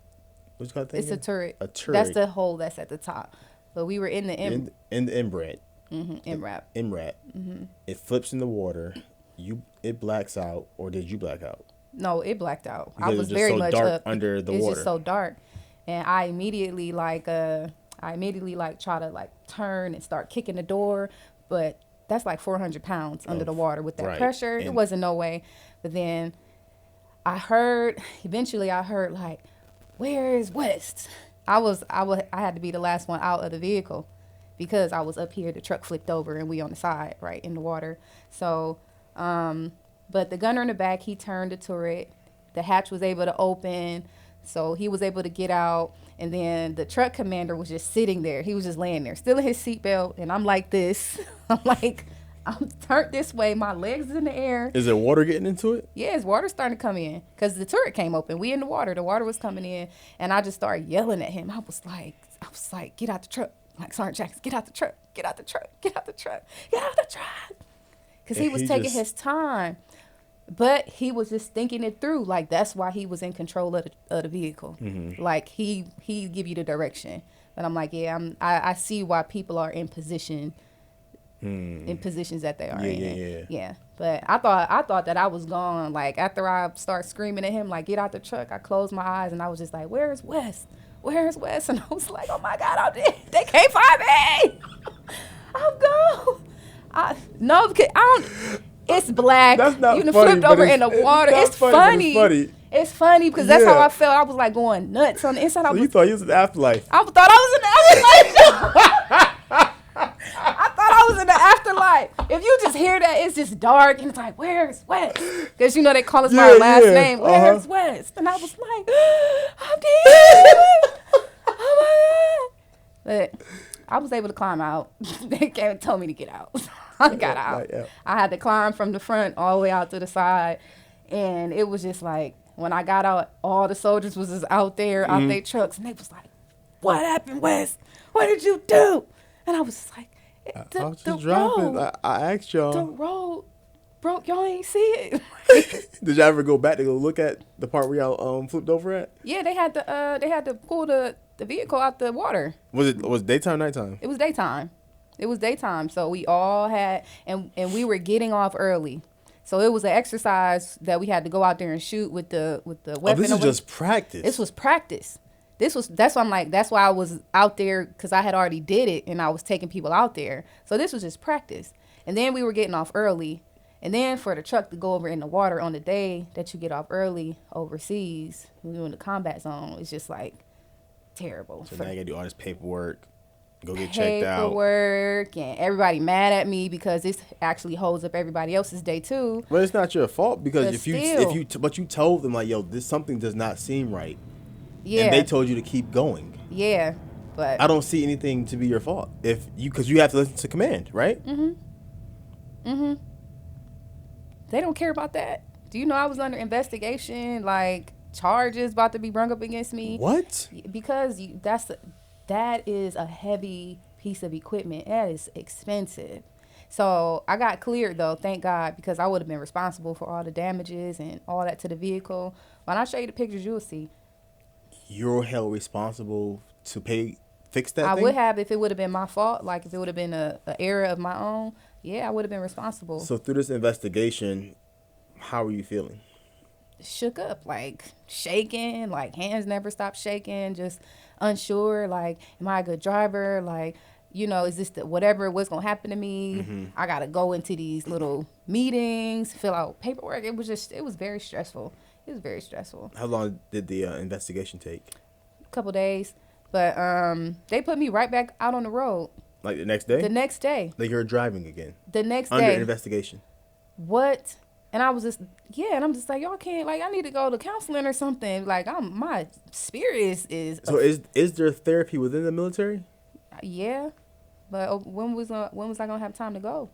What's it called? It's a turret. A turret. That's the hole that's at the top. But we were in the in the MRAP. MRAP. MRAP. It flips in the water. It blacks out, or did you black out? No, it blacked out. Because I was very so much dark up under the it's water. It's just so dark, and I immediately try to like turn and start kicking the door, but that's like 400 pounds under the water with that pressure. It wasn't no way. But then eventually I heard like, where is West? I had to be the last one out of the vehicle because I was up here. The truck flipped over and we on the side, right in the water. So, but the gunner in the back, he turned the turret. The hatch was able to open, so he was able to get out. And then the truck commander was just sitting there. He was just laying there, still in his seatbelt. And I'm like this. I'm turned this way. My legs is in the air. Is there water getting into it? Yeah, it's water starting to come in because the turret came open. We in the water. The water was coming in. And I just started yelling at him. I was like, get out the truck. Like Sergeant Jackson, get out the truck. Get out the truck. Get out the truck. Get out the truck. Because he was taking his time. But he was just thinking it through. Like, that's why he was in control of the vehicle. Like, he give you the direction. But I'm like, yeah, I see why people are in positions that they are in. Yeah. But I thought that I was gone. Like after I start screaming at him, like get out the truck, I closed my eyes and I was just like, where's Wes? Where's Wes? And I was like, oh my God, they can't find me. I'm gone. No, because I don't. It's black. That's not you done funny, flipped but over it's- in the it's water. not It's funny, but funny. it's funny. It's funny because that's how Yeah. I felt. I was like going nuts on the inside. So you thought you was in the afterlife. I thought I was in the afterlife. I thought I was in the afterlife. If you just hear that, it's just dark and it's like, where's West? Because you know they call us by our last name. Where's West? And I was like, I'm dead. Oh my God. But I was able to climb out. They came and told me to get out. I got out. I had to climb from the front all the way out to the side. And it was just like, when I got out, all the soldiers was just out there, out their trucks. And they was like, what happened, Wes? What did you do? And I was just like, I was just driving. I asked y'all. The road broke. Y'all ain't see it. Did y'all ever go back to go look at the part where y'all flipped over at? Yeah, they had to pull the vehicle out the water. Was it daytime, nighttime? It was daytime. It was daytime. So we all had and we were getting off early. So it was an exercise that we had to go out there and shoot with the weapon. Oh, this is just practice. This was practice. That's why I'm like, that's why I was out there, because I had already did it and I was taking people out there. So this was just practice. And then we were getting off early. And then for the truck to go over in the water on the day that you get off early overseas, when you're in the combat zone, it's just like terrible. So now you gotta do all this paperwork, go get checked out. Paperwork, and everybody mad at me because this actually holds up everybody else's day too. But it's not your fault because But but you told them like, yo, this something does not seem right. Yeah. And they told you to keep going. Yeah, but I don't see anything to be your fault because you have to listen to command, right? They don't care about that. Do you know I was under investigation, like charges about to be brung up against me? What? Because that is a heavy piece of equipment. That is expensive. So I got cleared though, thank God, because I would have been responsible for all the damages and all that to the vehicle. When I show you the pictures, you'll see. You're held responsible to fix that I thing? would have if it would have been my fault. Like if it would have been a error of my own. Yeah, I would have been responsible. So through this investigation, how are you feeling? Shook up, like shaking, like hands never stop shaking, just unsure, like am I a good driver, like, you know, is this what's gonna happen to me? I gotta go into these little meetings, fill out paperwork. It was very stressful. It was very stressful. How long did the investigation take? A couple days, but they put me right back out on the road. Like the next day? The next day. Like you're driving again? The next Under day. investigation. What? And I was just, and I'm just like, y'all can't, like, I need to go to counseling or something. Like, my spirit is. So is there therapy within the military? Yeah, but when was I gonna have time to go?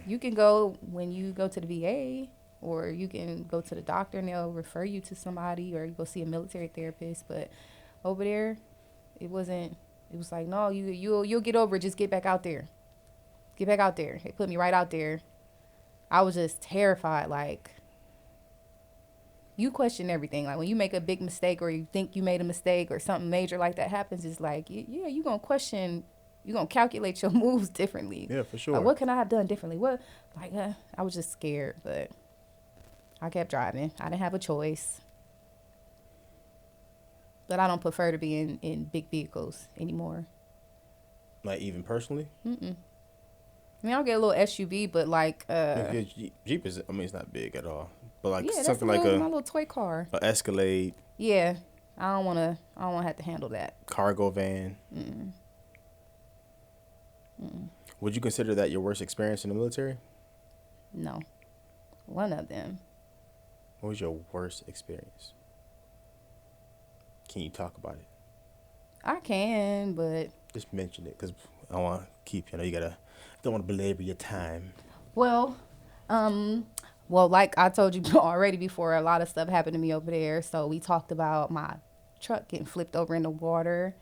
You can go when you go to the VA, or you can go to the doctor and they'll refer you to somebody, or you go see a military therapist. But over there, it wasn't. It was like, no, you'll get over it. Just get back out there. Get back out there. They put me right out there. I was just terrified. Like, you question everything. Like when you make a big mistake or you think you made a mistake or something major like that happens, it's like, yeah, you're going to question, you're going to calculate your moves differently. Yeah, for sure. Like, what can I have done differently? I was just scared, but I kept driving. I didn't have a choice. But I don't prefer to be in big vehicles anymore. Like even personally? Mm-mm. I mean, I'll get a little SUV, but like Jeep is. I mean, it's not big at all. But like yeah, something that's like my little toy car. a Escalade. Yeah, I don't want to have to handle that. Cargo van. Would you consider that your worst experience in the military? No, one of them. What was your worst experience? Can you talk about it? I can, but Just mention it because I want to keep. You gotta. Don't want to belabor your time. well, like I told you already before, a lot of stuff happened to me over there. So we talked about my truck getting flipped over in the water,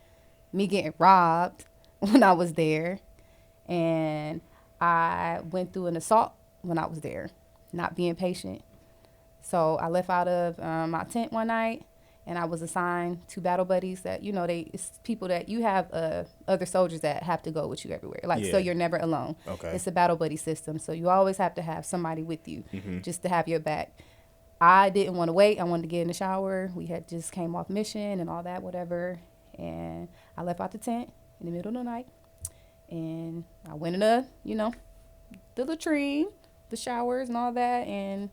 me getting robbed when I was there, and I went through an assault when I was there, not being patient. So I left out of my tent one night, and I was assigned to battle buddies that, it's people that you have other soldiers that have to go with you everywhere. Like, so Yeah. you're never alone. Okay. It's a battle buddy system. So you always have to have somebody with you Mm-hmm. just to have your back. I didn't want to wait. I wanted to get in the shower. We had just came off mission and all that, whatever. And I left out the tent in the middle of the night. And I went in the latrine, the showers and all that. And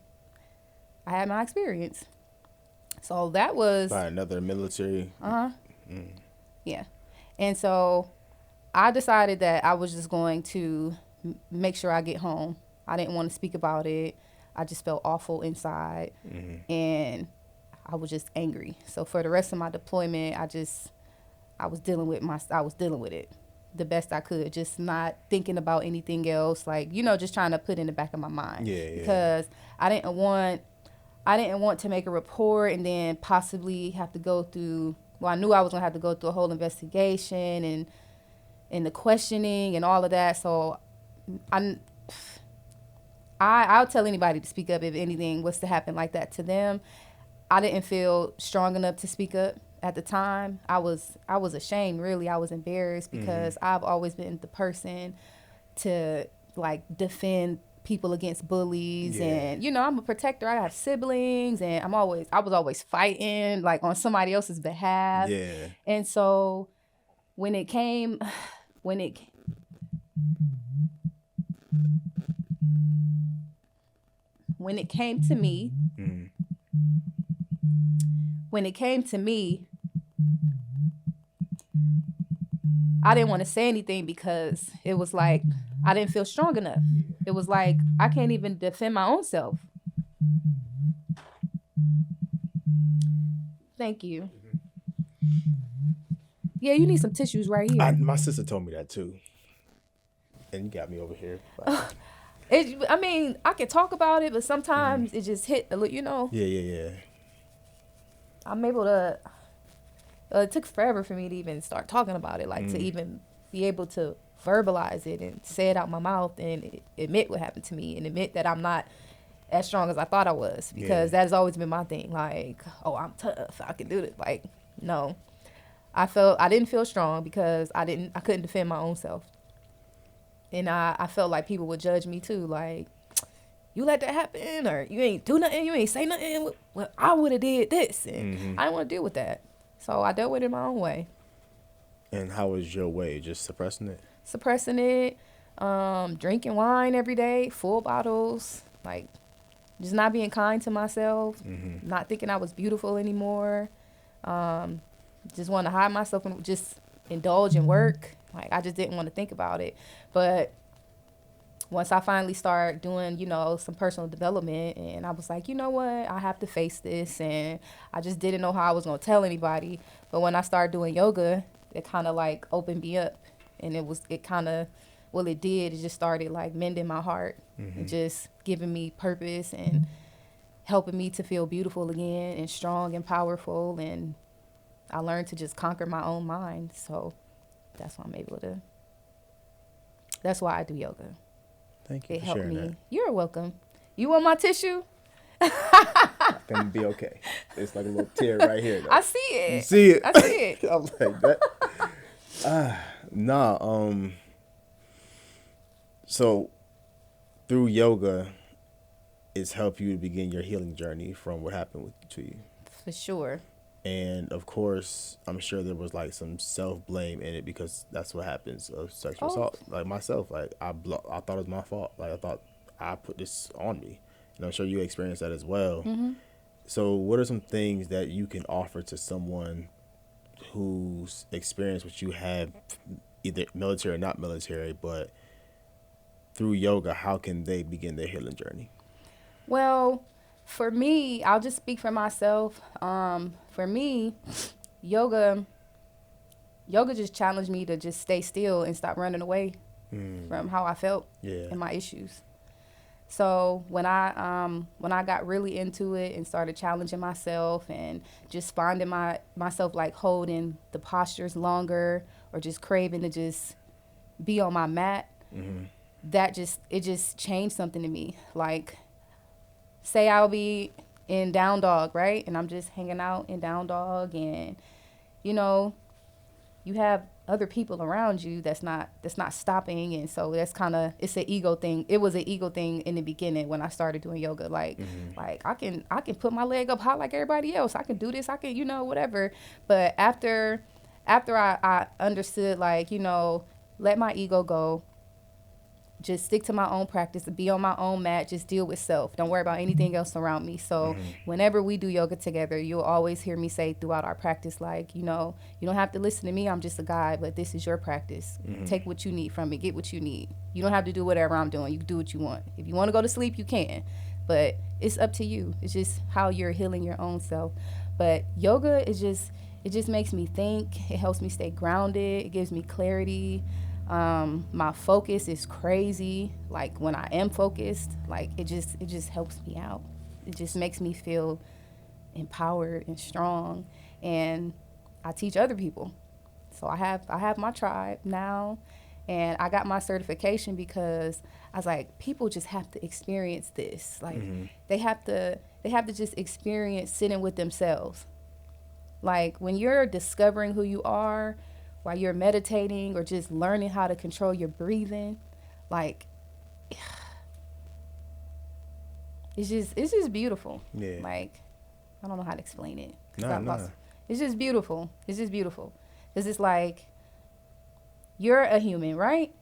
I had my experience. So that was... By another military. Uh-huh. Yeah. And so I decided that I was just going to make sure I get home. I didn't want to speak about it. I just felt awful inside. Mm-hmm. And I was just angry. So for the rest of my deployment, I was dealing with it the best I could, just not thinking about anything else, like, just trying to put in the back of my mind. Yeah. Because I didn't want to make a report and then possibly have to go through, I knew I was going to have to go through a whole investigation and the questioning and all of that. So I'll tell anybody to speak up if anything was to happen like that to them. I didn't feel strong enough to speak up at the time. I was ashamed, really. I was embarrassed because I've always been the person to, like, defend people against bullies. Yeah. And, I'm a protector. I have siblings, and I was always fighting, like, on somebody else's behalf. Yeah. And so when it came to me, I didn't want to say anything because it was like I didn't feel strong enough. It was like I can't even defend my own self. Thank you. Yeah, you need some tissues right here. My sister told me that too. And you got me over here. I can talk about it, but sometimes it just hit, Yeah. I'm able to... it took forever for me to even start talking about it, like to even be able to verbalize it and say it out my mouth and admit what happened to me and admit that I'm not as strong as I thought I was, because that has always been my thing. Like, oh, I'm tough, I can do this. Like, no, I didn't feel strong because I couldn't defend my own self. And I felt like people would judge me too. Like, you let that happen, or you ain't do nothing, you ain't say nothing. Well, I would have did this, and I didn't want to deal with that. So I dealt with it my own way. And how was your way? Just suppressing it? Suppressing it, drinking wine every day, full bottles, like just not being kind to myself, not thinking I was beautiful anymore. Just want to hide myself and just indulge in work. Like, I just didn't want to think about it. But once I finally started doing, some personal development, and I was like, you know what, I have to face this. And I just didn't know how I was going to tell anybody. But when I started doing yoga, it kind of like opened me up. And it just started like mending my heart and just giving me purpose and helping me to feel beautiful again and strong and powerful. And I learned to just conquer my own mind. So that's why that's why I do yoga. Thank you It for helped sharing me. that. You're welcome. You want my tissue? It's going to be okay. It's like a little tear right here, though. I see it. You see it? I see it. I'm like that. So through yoga, it's helped you to begin your healing journey from what happened to you. For sure. And of course, I'm sure there was like some self-blame in it, because that's what happens of sexual assault. Like myself, like I thought it was my fault. Like I thought I put this on me. And I'm sure you experienced that as well. So what are some things that you can offer to someone who's experienced what you have, either military or not military, but through yoga, how can they begin their healing journey? Well, for me, I'll just speak for myself. For me, yoga just challenged me to just stay still and stop running away from how I felt and my issues. So when I got really into it and started challenging myself and just finding myself like holding the postures longer or just craving to just be on my mat, it just changed something to me. Like, say I'll be in down dog, right? And I'm just hanging out in down dog, and you know, you have other people around you that's not stopping, and so that's kind of, it's an ego thing. It was an ego thing in the beginning when I started doing yoga, like I can put my leg up high like everybody else. I can do this. I can, whatever. But after I understood, like, let my ego go, just stick to my own practice, be on my own mat, just deal with self. Don't worry about anything else around me. So whenever we do yoga together, you'll always hear me say throughout our practice, like, you don't have to listen to me. I'm just a guide, but this is your practice. Take what you need from it. Get what you need. You don't have to do whatever I'm doing. You can do what you want. If you want to go to sleep, you can. But it's up to you. It's just how you're healing your own self. But yoga is just, it just makes me think. It helps me stay grounded. It gives me clarity. My focus is crazy. Like when I am focused, like it just helps me out. It just makes me feel empowered and strong. And I teach other people. So I have my tribe now, and I got my certification because I was like, people just have to experience this. Like they have to just experience sitting with themselves. Like when you're discovering who you are while you're meditating or just learning how to control your breathing, like it's just beautiful. Yeah. Like I don't know how to explain it. No. It's just beautiful. It's just beautiful. Cause it's like you're a human, right?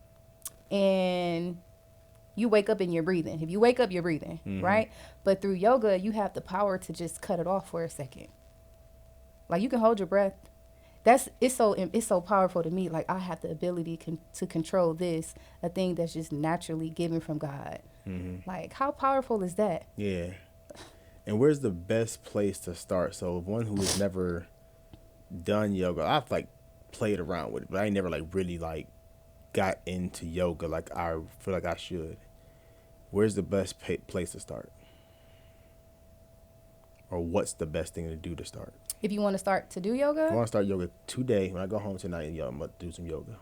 And you wake up and you're breathing. If you wake up, you're breathing, right? But through yoga, you have the power to just cut it off for a second. Like you can hold your breath. It's so powerful to me. Like I have the ability to control this, a thing that's just naturally given from God. Like how powerful is that? Yeah. And where's the best place to start? So one who has never done yoga, I've like played around with it, but I ain't never like really like got into yoga like I feel like I should. Where's the best place to start? Or what's the best thing to do to start? If you want to start to do yoga? I want to start yoga today. When I go home tonight, I'm going to do some yoga.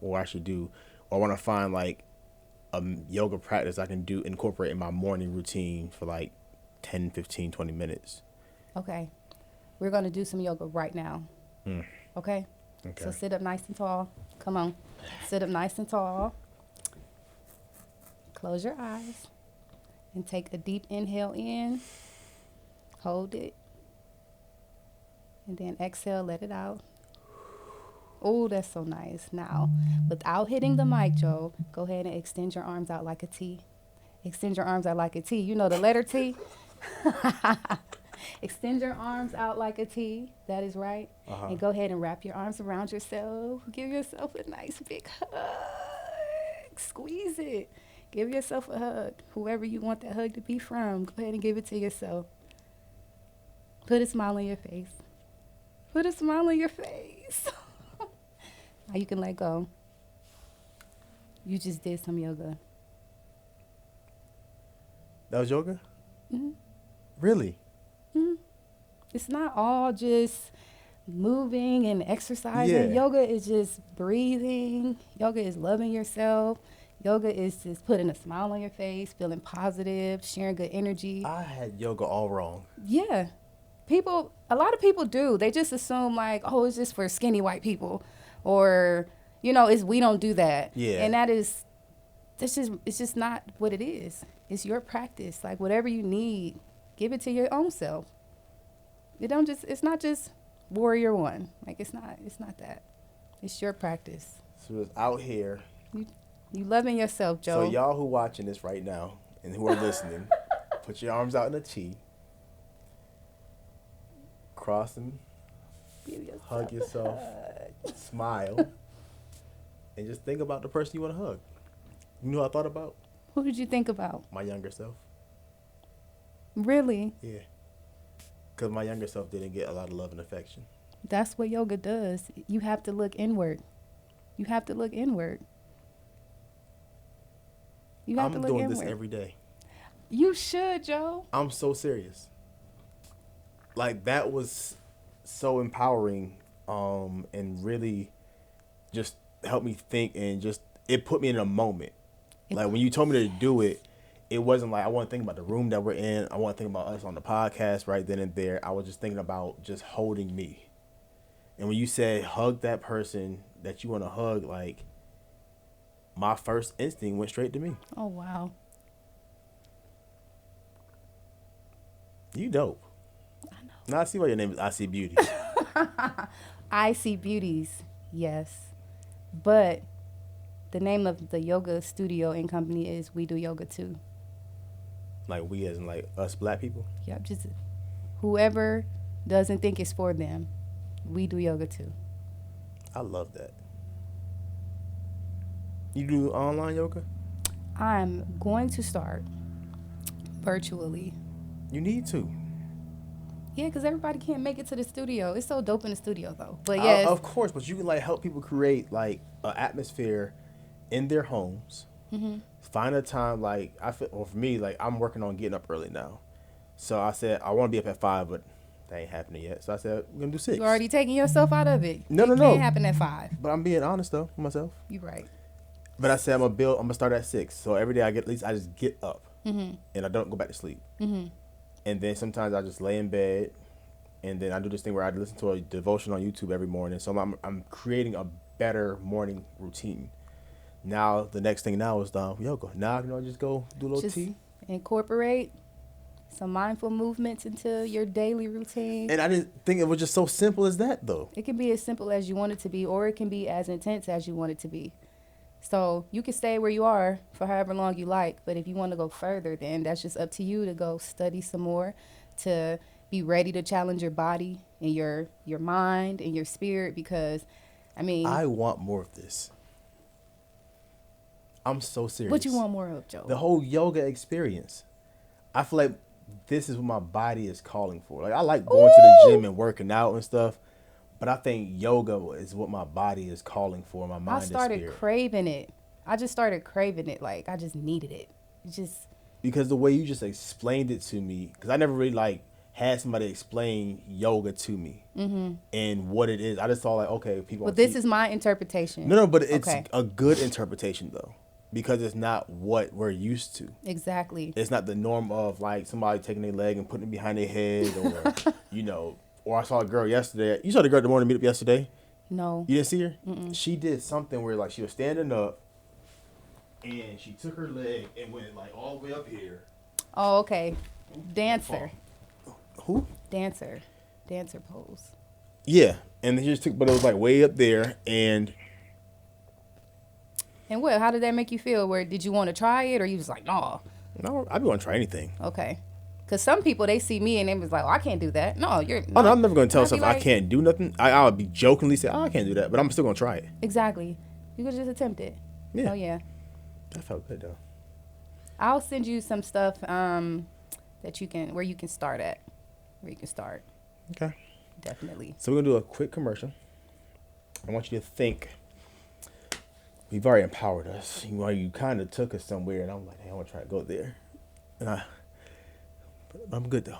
Or I want to find like a yoga practice I can incorporate in my morning routine for like 10, 15, 20 minutes. Okay. We're going to do some yoga right now. Okay? So sit up nice and tall. Come on. Sit up nice and tall. Close your eyes. And take a deep inhale in. Hold it. And then exhale, let it out. Oh, that's so nice. Now, without hitting the mic, Joe, go ahead and extend your arms out like a T. Extend your arms out like a T. You know the letter T? Extend your arms out like a T. That is right. And go ahead and wrap your arms around yourself. Give yourself a nice big hug. Squeeze it. Give yourself a hug. Whoever you want that hug to be from, go ahead and give it to yourself. Put a smile on your face. Put a smile on your face. Now you can let go. You just did some yoga. That was yoga? Really? It's not all just moving and exercising. Yeah. Yoga is just breathing. Yoga is loving yourself. Yoga is just putting a smile on your face, feeling positive, sharing good energy. I had yoga all wrong. Yeah. A lot of people do. They just assume like, oh, it's just for skinny white people, or, we don't do that. Yeah. And it's just not what it is. It's your practice. Like whatever you need, give it to your own self. It's not just warrior one. Like it's not that. It's your practice. So it's out here. You loving yourself, Joe. So y'all who watching this right now and who are listening, put your arms out in a T. Cross them. Hug yourself. Smile. And just think about the person you want to hug. You know what I thought about? Who did you think about? My younger self. Really? Yeah. Because my younger self didn't get a lot of love and affection. That's what yoga does. You have to look inward. You have to look inward. I'm doing this every day. You should, Joe. I'm so serious. Like, that was so empowering, and really just helped me think, and just, it put me in a moment. Like, when you told me to do it, it wasn't like I wasn't thinking about the room that we're in. I wasn't thinking about us on the podcast right then and there. I was just thinking about just holding me. And when you said hug that person that you want to hug, like, my first instinct went straight to me. Oh, wow. You dope. I know. Now I see why your name is I See Beauty. I See Beauties, yes. But the name of the yoga studio and company is We Do Yoga Too. Like we as in like us black people? Yep, just whoever doesn't think it's for them, we do yoga too. I love that. You do online yoga? I'm going to start virtually. You need to. Yeah, because everybody can't make it to the studio. It's so dope in the studio, though. But yes. Of course, but you can like help people create like an atmosphere in their homes. Mm-hmm. Find a time like I feel. Well, for me, like I'm working on getting up early now. So I said I want to be up at 5, but that ain't happening yet. So I said we're gonna do 6. You're already taking yourself out of it. No. It can't happen at 5. But I'm being honest though with myself. You're right. But I said I'm gonna start at 6. So every day I just get up, Mm-hmm. and I don't go back to sleep. Mm-hmm. And then sometimes I just lay in bed, and then I do this thing where I listen to a devotion on YouTube every morning. So I'm creating a better morning routine. Now the next thing now is yoga. Now I just go do a little Just tea. incorporate some mindful movements into your daily routine. And I didn't think it was just so simple as that though. It can be as simple as you want it to be, or it can be as intense as you want it to be. So you can stay where you are for however long you like, but if you want to go further, then that's just up to you to go study some more, to be ready to challenge your body and your mind and your spirit, because, I mean... I want more of this. I'm so serious. What you want more of, Joe? The whole yoga experience. I feel like this is what my body is calling for. Like I like going to the gym and working out and stuff, but I think yoga is what my body is calling for. My mind. I started and spirit. craving it. I just started craving it. Like I just needed it. It just because the way you just explained it to me, because I never really like had somebody explain yoga to me and what it is. I just thought like, okay, people. But this is my interpretation. No, but it's okay. a good interpretation though. Because it's not what we're used to. Exactly. It's not the norm of like somebody taking their leg and putting it behind their head, or or I saw a girl yesterday. You saw the girl at the morning meetup yesterday? No. You didn't see her? Mm-mm. She did something where like she was standing up, and she took her leg and went like all the way up here. Oh, okay. Dancer. Who? Dancer pose. Yeah, and then she just took, but it was like way up there, and. And what? How did that make you feel? Where did you want to try it, or you was like, no? No, I be want to try anything. Okay. Because some people, they see me and they was like, oh, I can't do that. No, you're. Oh, no, I'm never going to tell I'd be myself I like- can't do nothing. I'll be jokingly say, I can't do that, but I'm still going to try it. Exactly. You could just attempt it. Yeah. Oh yeah. That felt good though. I'll send you some stuff that you can start at. Where you can start. Okay. Definitely. So we're going to do a quick commercial. I want you to think. We've already empowered us. You kind of took us somewhere, and I'm like, hey, I want to try to go there. And I'm good though.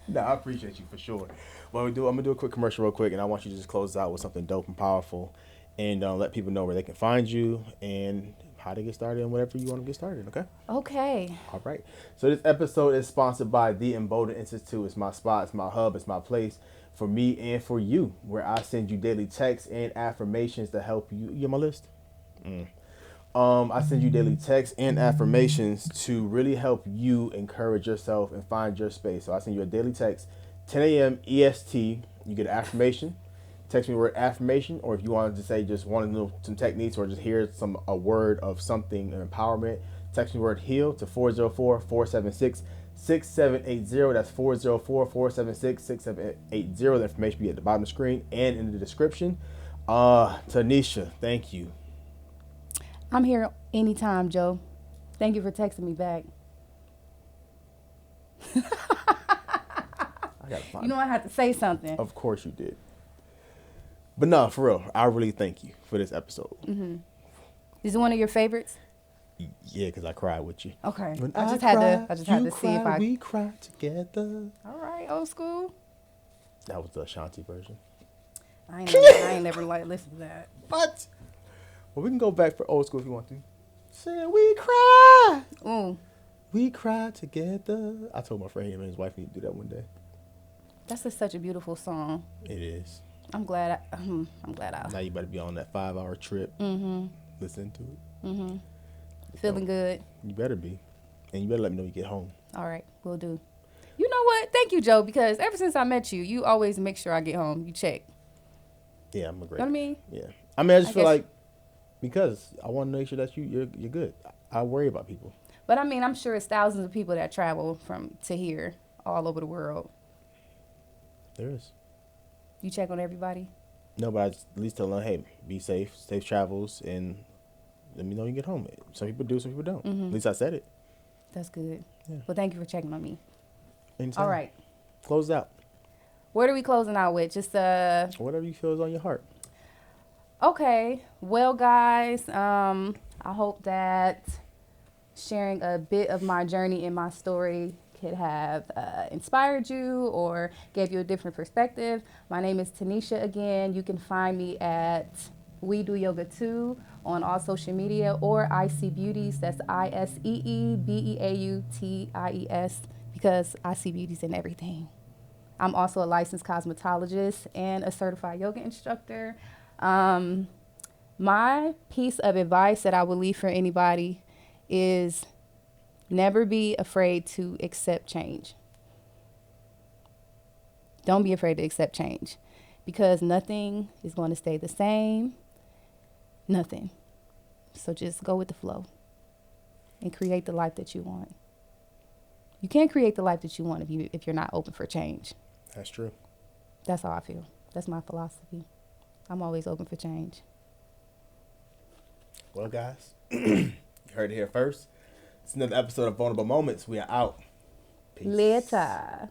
No, I appreciate you for sure. What I'm gonna do a quick commercial real quick, and I want you to just close out with something dope and powerful, and let people know where they can find you and how to get started and whatever you want to get started. Okay. Okay. All right. So this episode is sponsored by the Embolden Institute. It's my spot. It's my hub. It's my place for me and for you, where I send you daily texts and affirmations to help you. You on my list? I send you daily texts and affirmations to really help you encourage yourself and find your space. So I send you a daily text, 10 a.m. EST. You get an affirmation. Text me the word affirmation, or if you wanted to say just want to know some techniques or just hear a word of something, empowerment, text me the word heal to 404-476-6780. That's 404-476-6780. The information will be at the bottom of the screen and in the description. Tanesha, thank you. I'm here anytime, Joe. Thank you for texting me back. I gotta find You know I had to say something. Of course you did. But no, for real, I really thank you for this episode. Mm-hmm. Is it one of your favorites? Yeah, because I cried with you. Okay. When I just had to see if I. We cry together. All right, old school. That was the Ashanti version. I ain't never like listen to that. What? Well, we can go back for old school if you want to. Saying we cry. Ooh, We cry together. I told my friend him and his wife need to do that one day. such a beautiful song. It is. I'm glad. I'm glad Now you better be on that 5-hour trip. Listen to it. feeling good. You better be. And you better let me know when you get home. All right, we'll do. You know what? Thank you, Joe, because ever since I met you, you always make sure I get home. You check. Yeah, I'm a great. You know what I mean? Yeah. I mean, I just I feel guess- like because I want to make sure that you're good. I worry about people. But I mean, I'm sure it's thousands of people that travel from to here all over the world. There is. You check on everybody? No, but I just at least tell them, hey, be safe, safe travels, and let me know when you get home. Some people do, some people don't. At least I said it. That's good. Yeah. Well, thank you for checking on me. Anytime. All right. Close out. What are we closing out with? Just Whatever you feel is on your heart. okay. Well, guys, I hope that sharing a bit of my journey and my story could have inspired you or gave you a different perspective. My name is Tanesha again. You can find me at We Do Yoga 2 on all social media or IC Beauties. That's ISEEBEAUTIES because I see beauties in everything. I'm also a licensed cosmetologist and a certified yoga instructor. My piece of advice that I would leave for anybody is never be afraid to accept change. Don't be afraid to accept change because nothing is going to stay the same. Nothing. So just go with the flow and create the life that you want. You can't create the life that you want if you're not open for change. That's true. That's how I feel. That's my philosophy. I'm always open for change. Well, guys, you heard it here first. It's another episode of Vulnerable Moments. We are out. Peace. Later.